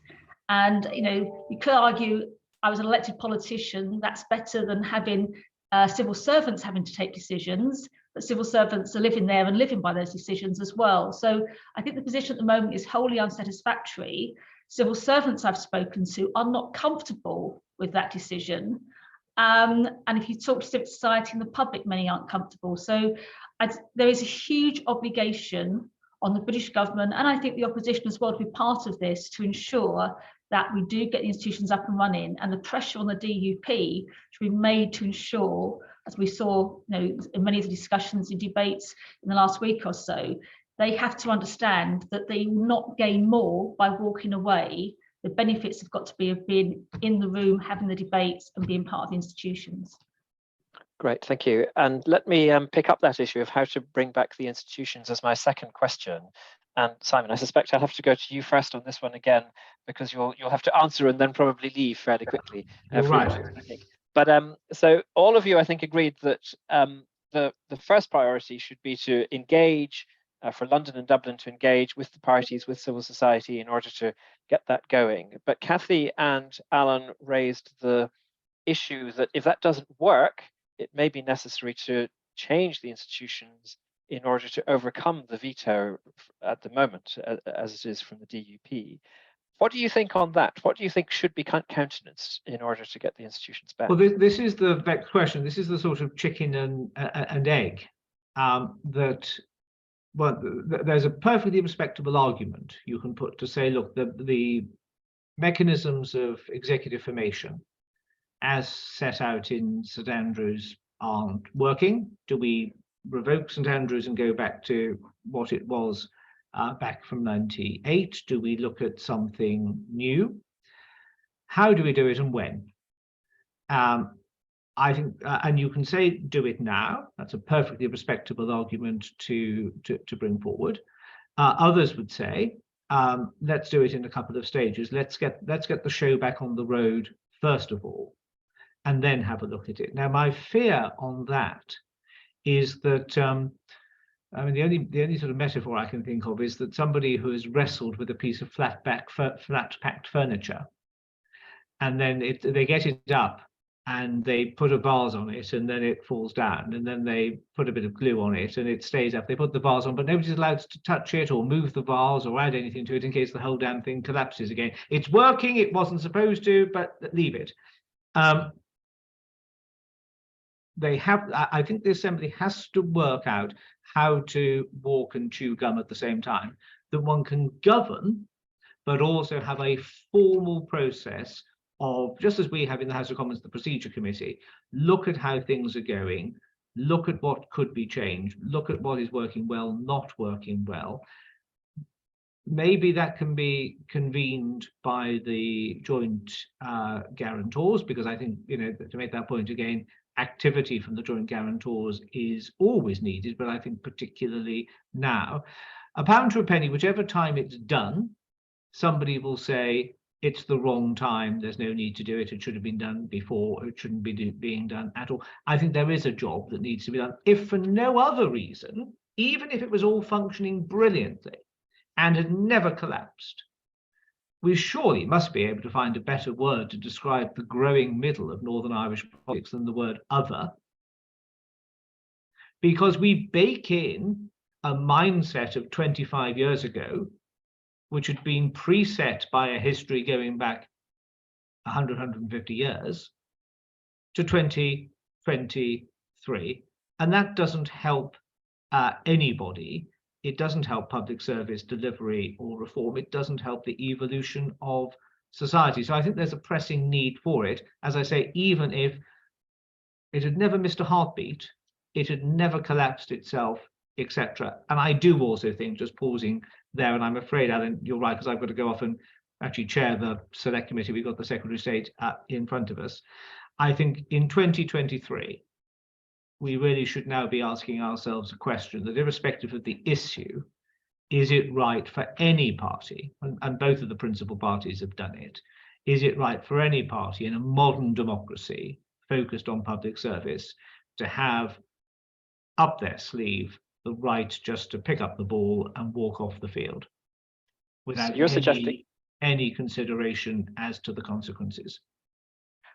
And, you could argue I was an elected politician, that's better than having civil servants having to take decisions, but civil servants are living there and living by those decisions as well. So I think the position at the moment is wholly unsatisfactory. Civil servants I've spoken to are not comfortable with that decision. And if you talk to civil society and the public, many aren't comfortable. So there is a huge obligation on the British government, and I think the opposition as well, to be part of this to ensure that we do get the institutions up and running, and the pressure on the DUP should be made to ensure, as we saw in many of the discussions and debates in the last week or so, they have to understand that they will not gain more by walking away. The benefits have got to be of being in the room, having the debates and being part of the institutions. Great, thank you. And let me pick up that issue of how to bring back the institutions as my second question. And Simon, I suspect I'll have to go to you first on this one again, because you'll have to answer and then probably leave fairly quickly. Right. I think. But so all of you, I think, agreed that the first priority should be to engage, for London and Dublin to engage with the parties, with civil society in order to get that going. But Kathy and Alan raised the issue that if that doesn't work, it may be necessary to change the institutions in order to overcome the veto at the moment, as it is from the DUP. What do you think on that? What do you think should be countenanced in order to get the institutions back? Well, this is the vexed question. This is the sort of chicken and egg there's a perfectly respectable argument you can put to say, look, the mechanisms of executive formation as set out in St Andrews aren't working. Do we revoke St Andrews and go back to what it was back from 98? Do we look at something new? How do we do it and when? I think, and you can say do it now. That's a perfectly respectable argument to bring forward. Others would say, let's do it in a couple of stages. Let's get the show back on the road first of all, and then have a look at it. Now, my fear on that is that, I mean, the only sort of metaphor I can think of is that somebody who has wrestled with a piece of flat-packed furniture, and then they get it up and they put a vase on it and then it falls down, and then they put a bit of glue on it and it stays up. They put the vase on, but nobody's allowed to touch it or move the vase or add anything to it in case the whole damn thing collapses again. It's working, it wasn't supposed to, but leave it. I think the Assembly has to work out how to walk and chew gum at the same time, that one can govern, but also have a formal process of, just as we have in the House of Commons, the Procedure Committee, look at how things are going, look at what could be changed, look at what is working well, not working well. Maybe that can be convened by the joint guarantors, because I think, to make that point again, activity from the joint guarantors is always needed, but I think particularly now. A pound to a penny, whichever time it's done, somebody will say it's the wrong time, there's no need to do it, it should have been done before, it shouldn't be being done at all. I think there is a job that needs to be done, if for no other reason, even if it was all functioning brilliantly and had never collapsed, we surely must be able to find a better word to describe the growing middle of Northern Irish politics than the word other, because we bake in a mindset of 25 years ago, which had been preset by a history going back 100, 150 years, to 2023. And that doesn't help anybody. It doesn't help public service delivery or reform. It doesn't help the evolution of society. So I think there's a pressing need for it. As I say, even if it had never missed a heartbeat, it had never collapsed itself, etc. And I do also think, just pausing there, and I'm afraid, Alan, you're right, because I've got to go off and actually chair the select committee. We've got the Secretary of State in front of us. I think in 2023, we really should now be asking ourselves a question that, irrespective of the issue, is it right for any party, and both of the principal parties have done it, is it right for any party in a modern democracy focused on public service to have up their sleeve the right just to pick up the ball and walk off the field without any consideration as to the consequences?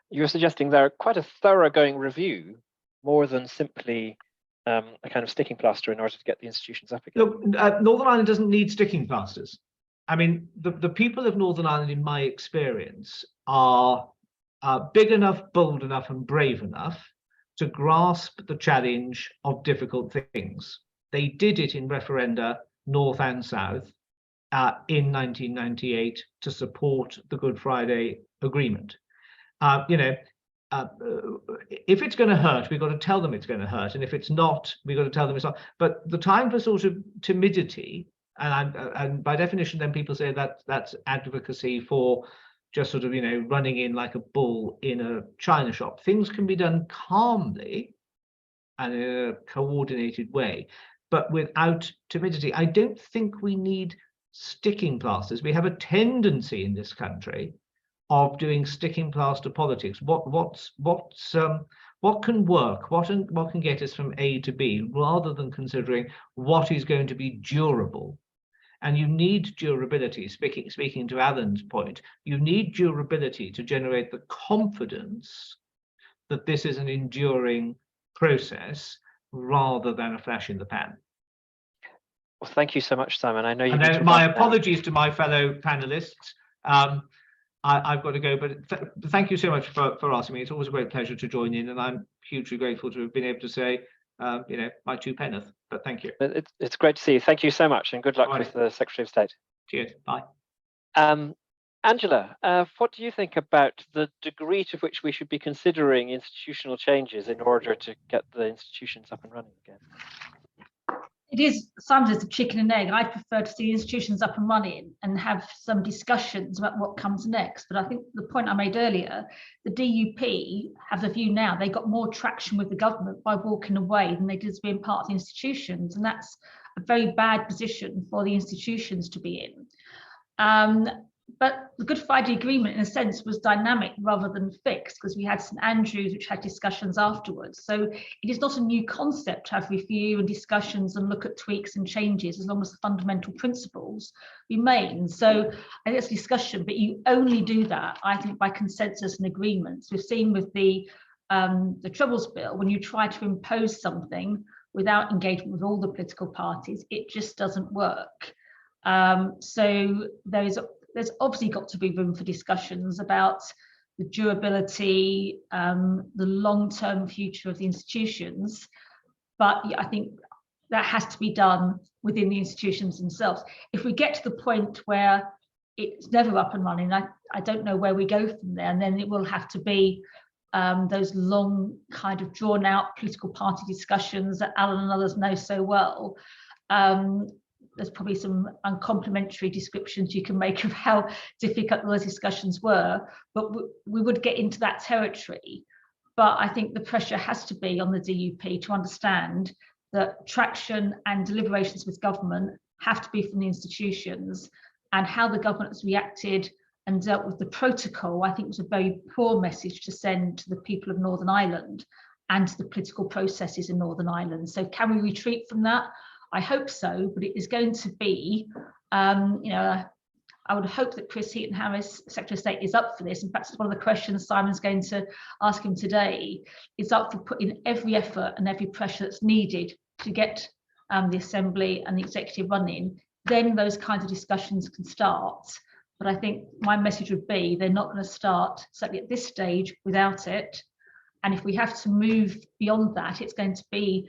You're suggesting there quite a thoroughgoing review, more than simply a kind of sticking plaster in order to get the institutions up again. Look, Northern Ireland doesn't need sticking plasters. I mean, the people of Northern Ireland, in my experience, are big enough, bold enough, and brave enough to grasp the challenge of difficult things. They did it in referenda, North and South, in 1998 to support the Good Friday Agreement. If it's going to hurt, we've got to tell them it's going to hurt, and if it's not, we've got to tell them it's not. But the time for sort of timidity, and by definition, then people say that that's advocacy for just sort of running in like a bull in a china shop. Things can be done calmly and in a coordinated way, but without timidity. I don't think we need sticking plasters. We have a tendency in this country of doing sticking plaster politics. What can work? What can get us from A to B, rather than considering what is going to be durable. And you need durability. Speaking to Alan's point, you need durability to generate the confidence that this is an enduring process rather than a flash in the pan. Well, thank you so much, Simon. I know you. And then my apologies to my fellow panelists. I've got to go, but thank you so much for asking me. It's always a great pleasure to join in, and I'm hugely grateful to have been able to say, my two penneth. But thank you. It's great to see you. Thank you so much, and good luck with the Secretary of State. Cheers. Bye. Angela, what do you think about the degree to which we should be considering institutional changes in order to get the institutions up and running again? It is sometimes a chicken and egg. I prefer to see institutions up and running and have some discussions about what comes next. But I think the point I made earlier, the DUP have the view now they got more traction with the government by walking away than they did as being part of the institutions. And that's a very bad position for the institutions to be in. But the Good Friday Agreement, in a sense, was dynamic rather than fixed, because we had St Andrews, which had discussions afterwards. So it is not a new concept to have review and discussions and look at tweaks and changes, as long as the fundamental principles remain. So I think it's discussion, but you only do that, I think, by consensus and agreements. We've seen with the Troubles Bill, when you try to impose something without engagement with all the political parties, it just doesn't work. So there's obviously got to be room for discussions about the durability, the long-term future of the institutions. But I think that has to be done within the institutions themselves. If we get to the point where it's never up and running, I don't know where we go from there. And then it will have to be those long kind of drawn out political party discussions that Alan and others know so well. There's probably some uncomplimentary descriptions you can make of how difficult those discussions were, but we would get into that territory. But I think the pressure has to be on the DUP to understand that traction and deliberations with government have to be from the institutions, and how the government has reacted and dealt with the protocol, I think was a very poor message to send to the people of Northern Ireland and to the political processes in Northern Ireland. So can we retreat from that? I hope so, but it is going to be, I would hope that Chris Heaton-Harris, Secretary of State, is up for this. In fact, it's one of the questions Simon's going to ask him today, is up for putting every effort and every pressure that's needed to get the Assembly and the Executive running. Then those kinds of discussions can start. But I think my message would be they're not going to start, certainly at this stage, without it. And if we have to move beyond that, it's going to be,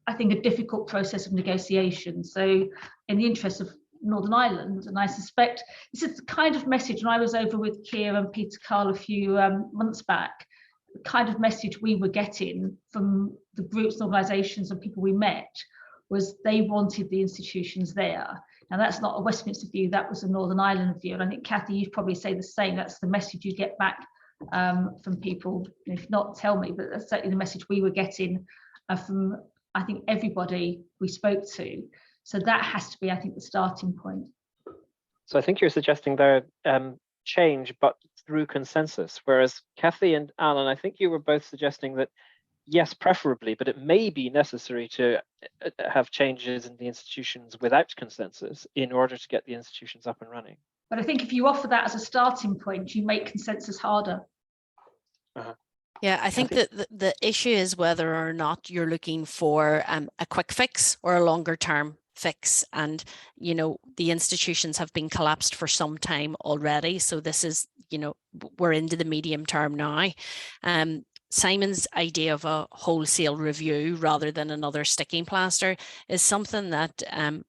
I think, a difficult process of negotiation. So in the interest of Northern Ireland, and I suspect this is the kind of message, and I was over with Keir and Peter Carl a few months back, the kind of message we were getting from the groups and organisations and people we met was they wanted the institutions there. Now that's not a Westminster view, that was a Northern Ireland view, and I think Cathy, you'd probably say the same. That's the message you get back from people. If not, tell me, but that's certainly the message we were getting from, I think, everybody we spoke to. So that has to be, I think, the starting point. So I think you're suggesting there change, but through consensus, whereas Cathy and Alan, I think you were both suggesting that yes, preferably, but it may be necessary to have changes in the institutions without consensus in order to get the institutions up and running. But I think if you offer that as a starting point, you make consensus harder. Yeah, I think that the issue is whether or not you're looking for a quick fix or a longer term fix. And, you know, the institutions have been collapsed for some time already. So this is, you know, we're into the medium term now. Simon's idea of a wholesale review rather than another sticking plaster is something that,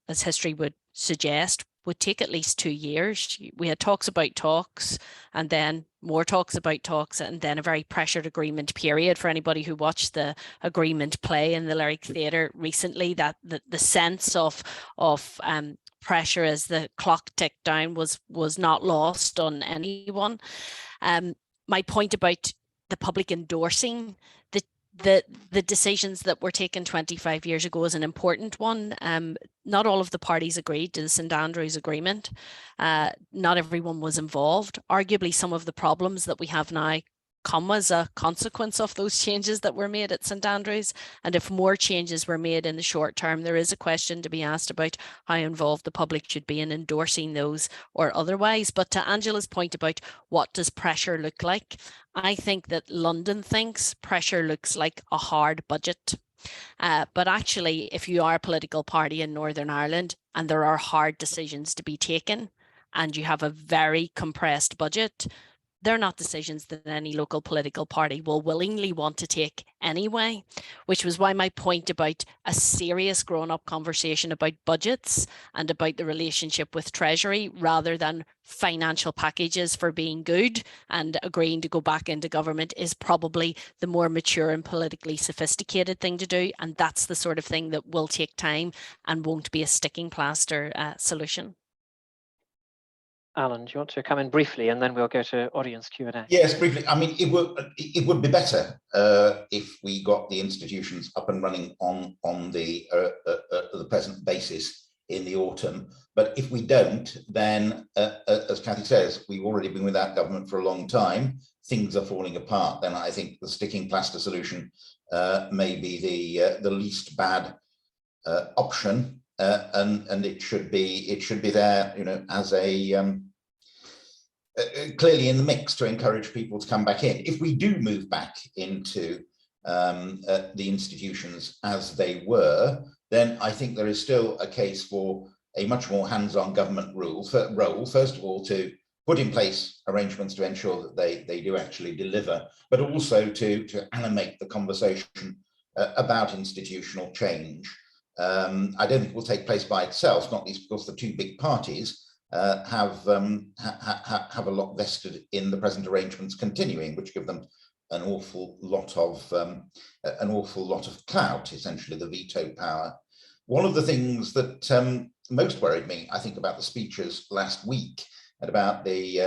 as history would suggest, would take at least 2 years. We had talks about talks, and then more talks about talks, and then a very pressured agreement period. For anybody who watched the agreement play in the Lyric Theatre recently, that the sense of pressure as the clock ticked down was not lost on anyone. My point about the public endorsing the decisions that were taken 25 years ago is an important one. Not all of the parties agreed to the St Andrews Agreement. Not everyone was involved. Arguably, some of the problems that we have now come as a consequence of those changes that were made at St Andrews. And if more changes were made in the short term, there is a question to be asked about how involved the public should be in endorsing those or otherwise. But to Angela's point about what does pressure look like, I think that London thinks pressure looks like a hard budget. But actually, if you are a political party in Northern Ireland and there are hard decisions to be taken and you have a very compressed budget, they're not decisions that any local political party will willingly want to take anyway, which was why my point about a serious grown-up conversation about budgets and about the relationship with Treasury rather than financial packages for being good and agreeing to go back into government is probably the more mature and politically sophisticated thing to do. And that's the sort of thing that will take time and won't be a sticking plaster solution. Alan, do you want to come in briefly, and then we'll go to audience Q&A? Yes, briefly. I mean, it would be better if we got the institutions up and running on the present basis in the autumn. But if we don't, then, as Cathy says, we've already been without government for a long time. Things are falling apart. Then I think the sticking plaster solution may be the least bad option. And it should be there, you know, as a clearly in the mix to encourage people to come back in. If we do move back into the institutions as they were, then I think there is still a case for a much more hands-on government role. First of all, to put in place arrangements to ensure that they do actually deliver, but also to animate the conversation about institutional change. I don't think it will take place by itself, not least because the two big parties have a lot vested in the present arrangements continuing, which give them an awful lot of clout, essentially the veto power. One of the things that most worried me, I think, about the speeches last week and about the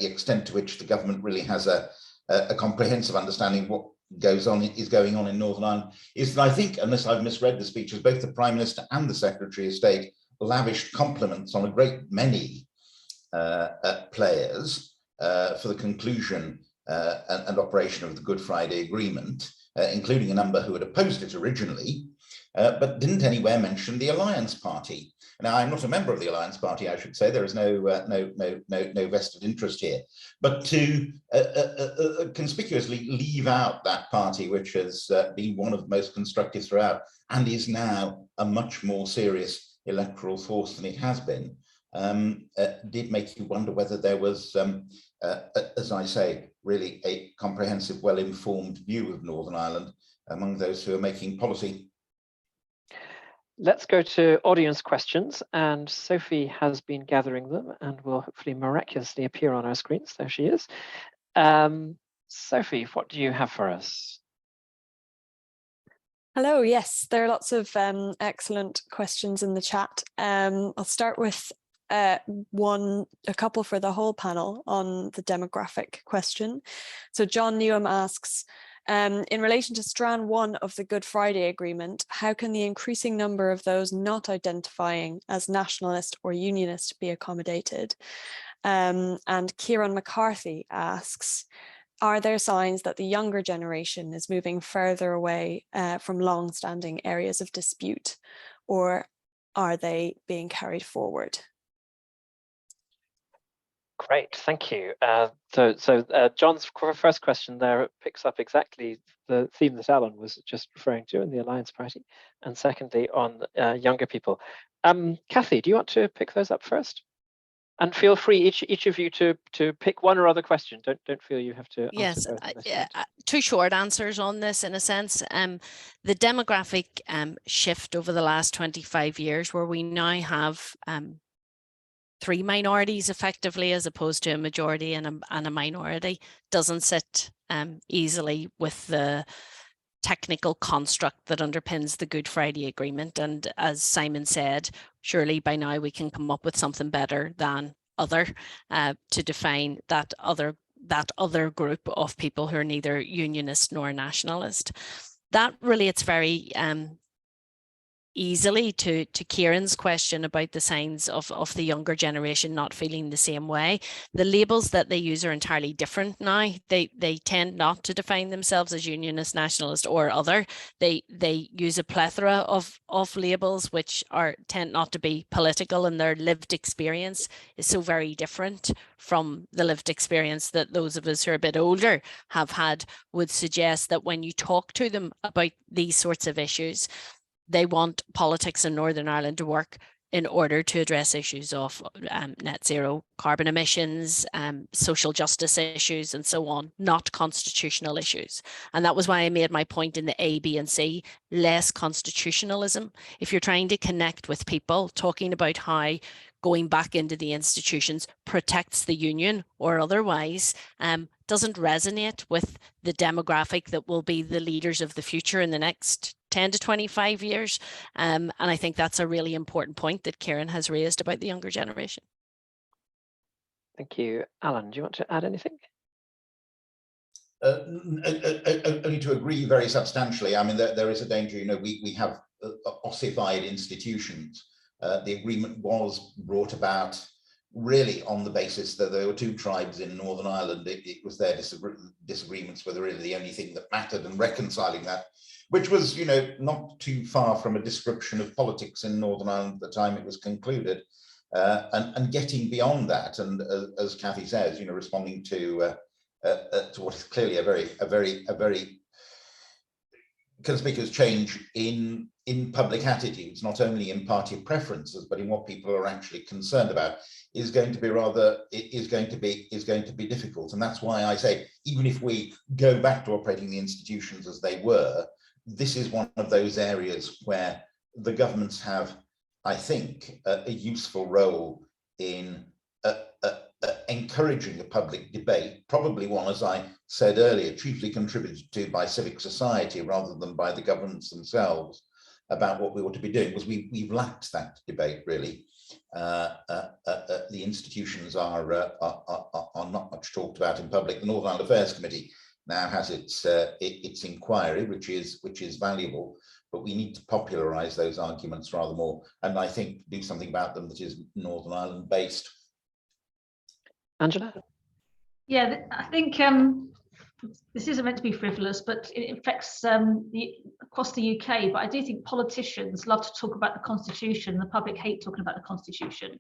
extent to which the government really has a comprehensive understanding of what is going on in Northern Ireland, is that I think, unless I've misread the speeches, both the Prime Minister and the Secretary of State lavished compliments on a great many players for the conclusion and operation of the Good Friday Agreement, including a number who had opposed it originally, but didn't anywhere mention the Alliance Party. Now, I'm not a member of the Alliance Party, I should say. There is no vested interest here. But to conspicuously leave out that party, which has been one of the most constructive throughout and is now a much more serious electoral force than it has been, did make you wonder whether there was, as I say, really a comprehensive, well-informed view of Northern Ireland among those who are making policy. Let's go to audience questions, and Sophie has been gathering them and will hopefully miraculously appear on our screens. There she is. Sophie, what do you have for us? Hello, yes, there are lots of excellent questions in the chat. I'll start with a couple for the whole panel on the demographic question. So John Newham asks, in relation to Strand 1 of the Good Friday Agreement, how can the increasing number of those not identifying as nationalist or unionist be accommodated? And Kieran McCarthy asks, are there signs that the younger generation is moving further away from long-standing areas of dispute, or are they being carried forward? Great, thank you. John's first question there picks up exactly the theme that Alan was just referring to in the Alliance Party, and secondly on younger people. Kathy, do you want to pick those up first? And feel free, each of you, to pick one or other question. Don't feel you have to answer both. Yes, two short answers on this in a sense. The demographic shift over the last 25 years, where we now have 3 minorities effectively, as opposed to a majority and a minority, doesn't sit easily with the technical construct that underpins the Good Friday Agreement. And as Simon said, surely by now we can come up with something better than other to define that other group of people who are neither unionist nor nationalist. That relates very easily to Kieran's question about the signs of the younger generation not feeling the same way. The labels that they use are entirely different now. They tend not to define themselves as unionist, nationalist or other. They use a plethora of labels which tend not to be political, and their lived experience is so very different from the lived experience that those of us who are a bit older have had, would suggest that when you talk to them about these sorts of issues, they want politics in Northern Ireland to work in order to address issues of net zero carbon emissions, social justice issues, and so on, not constitutional issues. And that was why I made my point in the A, B, and C, less constitutionalism. If you're trying to connect with people, talking about how going back into the institutions protects the union or otherwise, doesn't resonate with the demographic that will be the leaders of the future in the next 10 to 25 years. And I think that's a really important point that Kieran has raised about the younger generation. Thank you. Alan, do you want to add anything? Only to agree very substantially. I mean, there is a danger, we have ossified institutions. The agreement was brought about really on the basis that there were 2 tribes in Northern Ireland. It was their disagreements were really the only thing that mattered, and reconciling that, which was, not too far from a description of politics in Northern Ireland at the time it was concluded, and getting beyond that, and as Kathy says, responding to what is clearly a very conspicuous change in public attitudes, not only in party preferences, but in what people are actually concerned about, is going to be difficult. And that's why I say, even if we go back to operating the institutions as they were, this is one of those areas where the governments have, I think, a useful role in encouraging the public debate, probably one, as I said earlier, chiefly contributed to by civic society rather than by the governments themselves, about what we ought to be doing, was we've lacked that debate, really. The institutions are not much talked about in public. The Northern Ireland Affairs Committee now has its inquiry, which is valuable, but we need to popularise those arguments rather more, and I think do something about them that is Northern Ireland based. Angela? Yeah, I think this isn't meant to be frivolous, but it affects across the UK. But I do think politicians love to talk about the Constitution. The public hate talking about the Constitution.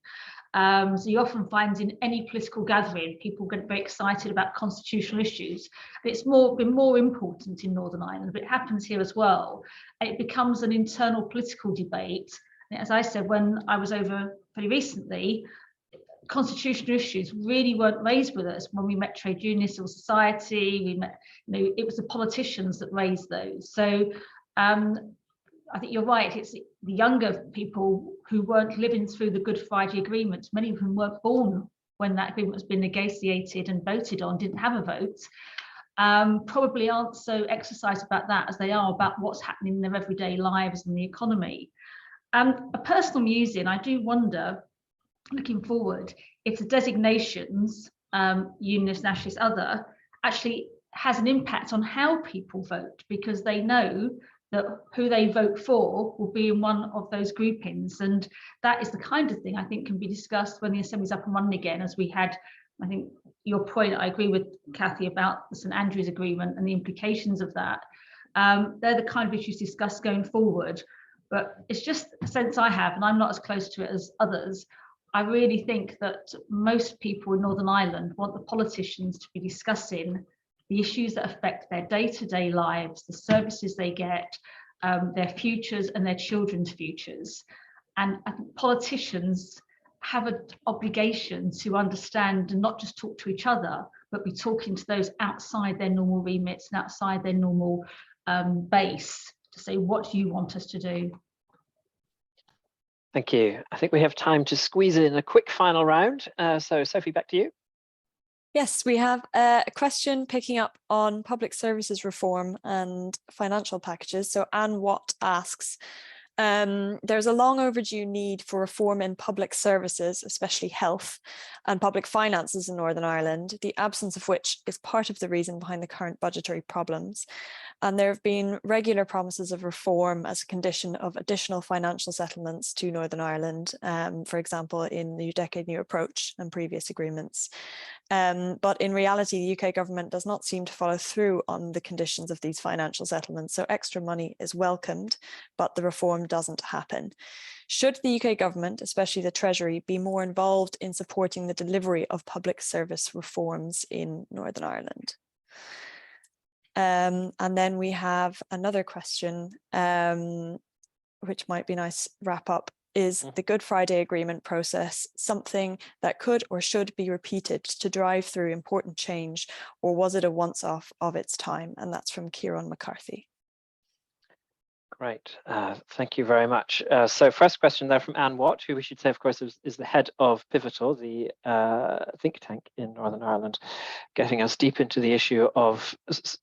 So you often find in any political gathering, people get very excited about constitutional issues. But it's been more important in Northern Ireland, but it happens here as well. And it becomes an internal political debate. And as I said, when I was over pretty recently, constitutional issues really weren't raised with us when we met trade unions, civil society. We met, it was the politicians that raised those. So I think you're right. It's the younger people who weren't living through the Good Friday Agreement. Many of whom weren't born when that agreement was being negotiated and voted on, didn't have a vote. Probably aren't so exercised about that as they are about what's happening in their everyday lives and the economy. A personal musing, I do wonder, looking forward, if the designations, unionist, nationalist, other, actually has an impact on how people vote, because they know that who they vote for will be in one of those groupings. And that is the kind of thing I think can be discussed when the Assembly's up and running again, as we had, I think your point, I agree with Kathy about the St Andrews Agreement and the implications of that. They're the kind of issues discussed going forward. But it's just a sense I have, and I'm not as close to it as others, I really think that most people in Northern Ireland want the politicians to be discussing the issues that affect their day-to-day lives, the services they get, their futures and their children's futures. And I think politicians have an obligation to understand and not just talk to each other, but be talking to those outside their normal remits and outside their normal base to say, what do you want us to do? Thank you. I think we have time to squeeze in a quick final round. So Sophie, back to you. Yes, we have a question picking up on public services reform and financial packages. So Anne Watt asks, there's a long overdue need for reform in public services, especially health and public finances in Northern Ireland, the absence of which is part of the reason behind the current budgetary problems. And there have been regular promises of reform as a condition of additional financial settlements to Northern Ireland, for example, in the New Decade New Approach and previous agreements. But in reality, the UK government does not seem to follow through on the conditions of these financial settlements. So extra money is welcomed, but the reform doesn't happen. Should the UK government, especially the Treasury, be more involved in supporting the delivery of public service reforms in Northern Ireland? And then we have another question, which might be nice wrap up. Is the Good Friday Agreement process something that could or should be repeated to drive through important change, or was it a once-off of its time? And that's from Kieran McCarthy. Great, thank you very much. So first question there from Anne Watt, who we should say, of course, is the head of Pivotal, the think tank in Northern Ireland, getting us deep into the issue of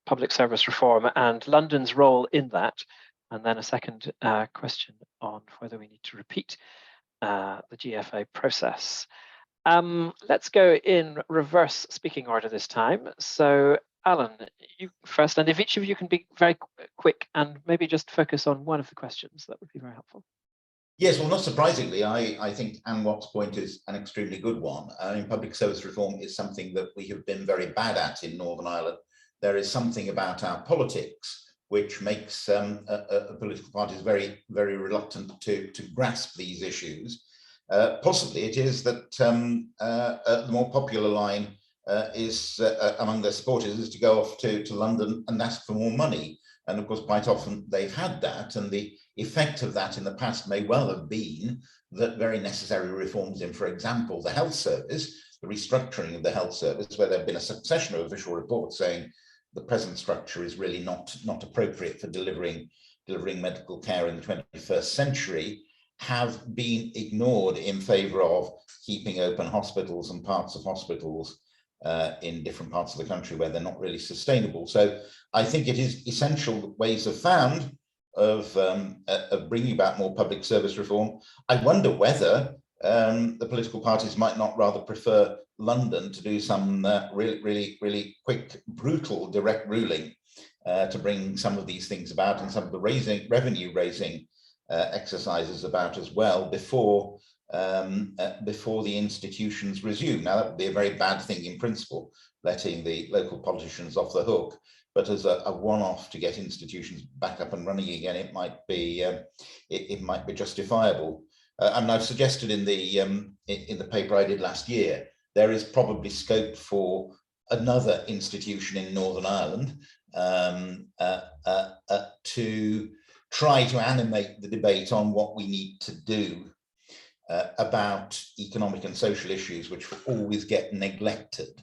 public service reform and London's role in that. And then a second question on whether we need to repeat the GFA process. Let's go in reverse speaking order this time. So Alan, you first, and if each of you can be very quick and maybe just focus on one of the questions, that would be very helpful. Yes, well, not surprisingly, I think Anne Watt's point is an extremely good one. I mean, public service reform is something that we have been very bad at in Northern Ireland. There is something about our politics which makes political parties very, very reluctant to grasp these issues. Possibly it is that the more popular line is among their supporters is to go off to London and ask for more money. And of course, quite often they've had that, and the effect of that in the past may well have been that very necessary reforms in, for example, the health service, the restructuring of the health service, where there have been a succession of official reports saying the present structure is really not appropriate for delivering medical care in the 21st century. have been ignored in favour of keeping open hospitals and parts of hospitals in different parts of the country where they're not really sustainable. So I think it is essential that ways are found of bringing about more public service reform. I wonder whether the political parties might not rather prefer London to do some really quick, brutal, direct ruling to bring some of these things about, and some of the revenue raising exercises about as well before the institutions resume. Now, that would be a very bad thing in principle, letting the local politicians off the hook, but as a one-off to get institutions back up and running again, it might be justifiable. And I've suggested in the paper I did last year, there is probably scope for another institution in Northern Ireland to try to animate the debate on what we need to do about economic and social issues, which always get neglected,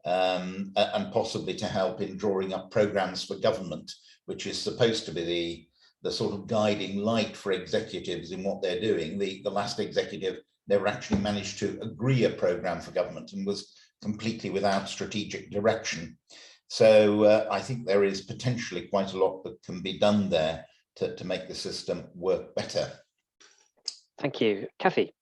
and possibly to help in drawing up programmes for government, which is supposed to be the sort of guiding light for executives in what they're doing. The last executive never actually managed to agree a programme for government and was completely without strategic direction. So I think there is potentially quite a lot that can be done there to make the system work better. Thank you. Kathy.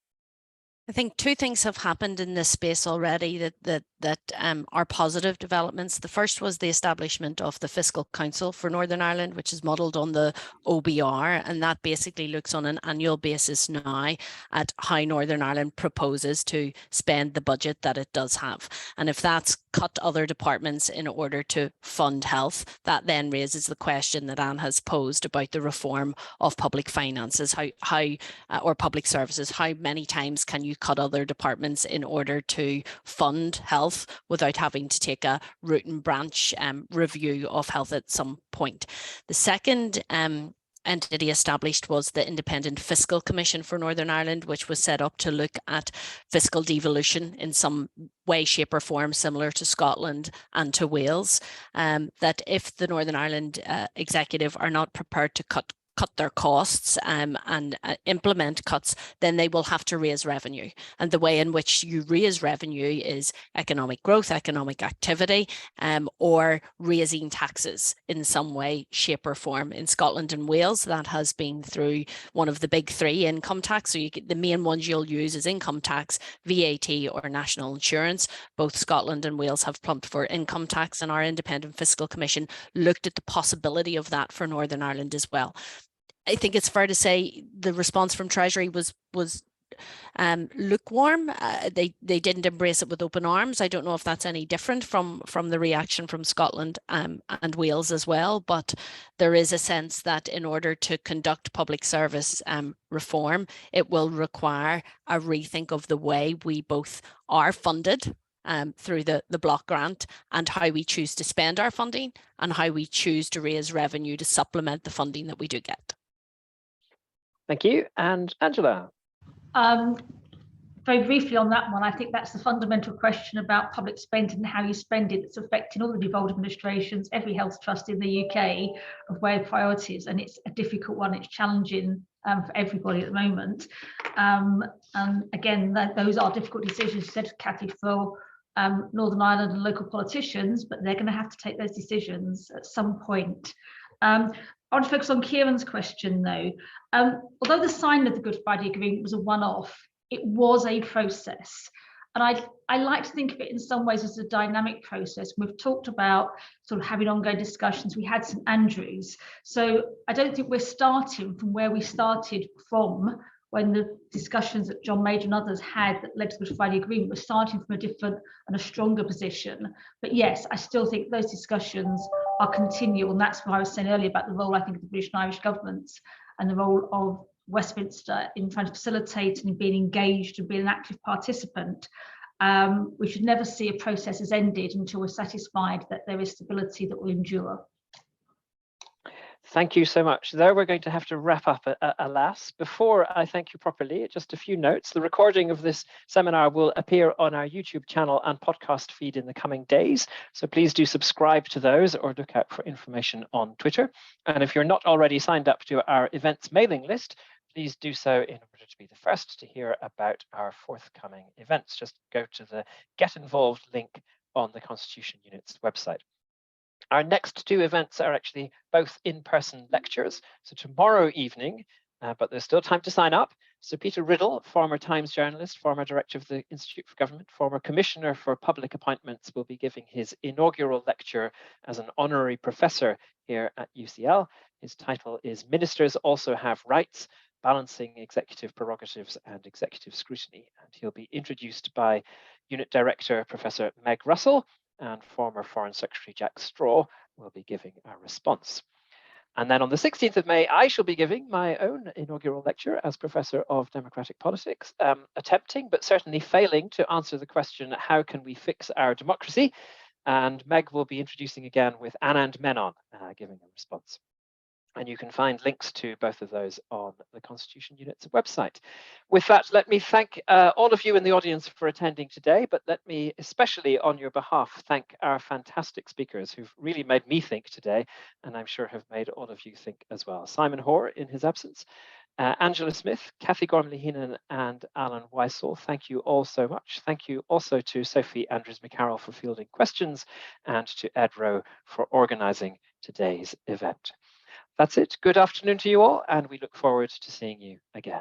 I think two things have happened in this space already that are positive developments. The first was the establishment of the Fiscal Council for Northern Ireland, which is modelled on the OBR, and that basically looks on an annual basis now at how Northern Ireland proposes to spend the budget that it does have. And if that's cut other departments in order to fund health, that then raises the question that Anne has posed about the reform of public finances, or public services. How many times can you cut other departments in order to fund health without having to take a root and branch review of health at some point? The second entity established was the Independent Fiscal Commission for Northern Ireland, which was set up to look at fiscal devolution in some way, shape or form, similar to Scotland and to Wales, that if the Northern Ireland executive are not prepared to cut their costs and implement cuts, then they will have to raise revenue. And the way in which you raise revenue is economic growth, economic activity, or raising taxes in some way, shape or form. In Scotland and Wales, that has been through one of the big three, income tax. So the main ones you'll use is income tax, VAT or national insurance. Both Scotland and Wales have plumped for income tax, and our Independent Fiscal Commission looked at the possibility of that for Northern Ireland as well. I think it's fair to say the response from Treasury was lukewarm. They didn't embrace it with open arms. I don't know if that's any different from the reaction from Scotland and Wales as well, but there is a sense that in order to conduct public service reform, it will require a rethink of the way we both are funded through the block grant, and how we choose to spend our funding, and how we choose to raise revenue to supplement the funding that we do get. Thank you. And Angela. Very briefly on that one, I think that's the fundamental question about public spending and how you spend it. It's affecting all the devolved administrations, every health trust in the UK, of where priorities, and it's a difficult one. It's challenging for everybody at the moment. And again, those are difficult decisions, said Kathy, for Northern Ireland and local politicians, but they're going to have to take those decisions at some point. I want to focus on Kieran's question, though. Although the signing of the Good Friday Agreement was a one-off, it was a process. And I like to think of it in some ways as a dynamic process. We've talked about sort of having ongoing discussions. We had St Andrews. So I don't think we're starting from where we started from when the discussions that John Major and others had that led to the Good Friday Agreement. We're starting from a different and a stronger position. But yes, I still think those discussions are continual, and that's what I was saying earlier about the role, I think, of the British and Irish governments and the role of Westminster in trying to facilitate and being engaged and being an active participant. We should never see a process as ended until we're satisfied that there is stability that will endure. Thank you so much. There we're going to have to wrap up, alas. Before I thank you properly, just a few notes. The recording of this seminar will appear on our YouTube channel and podcast feed in the coming days. So please do subscribe to those or look out for information on Twitter. And if you're not already signed up to our events mailing list, please do so in order to be the first to hear about our forthcoming events. Just go to the Get Involved link on the Constitution Unit's website. Our next two events are actually both in-person lectures. So tomorrow evening, but there's still time to sign up. So Peter Riddle, former Times journalist, former director of the Institute for Government, former commissioner for public appointments, will be giving his inaugural lecture as an honorary professor here at UCL. His title is Ministers Also Have Rights, Balancing Executive Prerogatives and Executive Scrutiny. And he'll be introduced by Unit Director Professor Meg Russell, and former Foreign Secretary Jack Straw will be giving a response. And then on the 16th of May, I shall be giving my own inaugural lecture as Professor of Democratic Politics, attempting but certainly failing to answer the question, how can we fix our democracy? And Meg will be introducing again with Anand Menon giving a response. And you can find links to both of those on the Constitution Unit's website. With that, let me thank all of you in the audience for attending today, but let me especially on your behalf thank our fantastic speakers who've really made me think today, and I'm sure have made all of you think as well. Simon Hoare in his absence, Angela Smith, Kathy Gormley-Heenan and Alan Weissel, thank you all so much. Thank you also to Sophie Andrews-McCarroll for fielding questions and to Ed Rowe for organising today's event. That's it. Good afternoon to you all, and we look forward to seeing you again.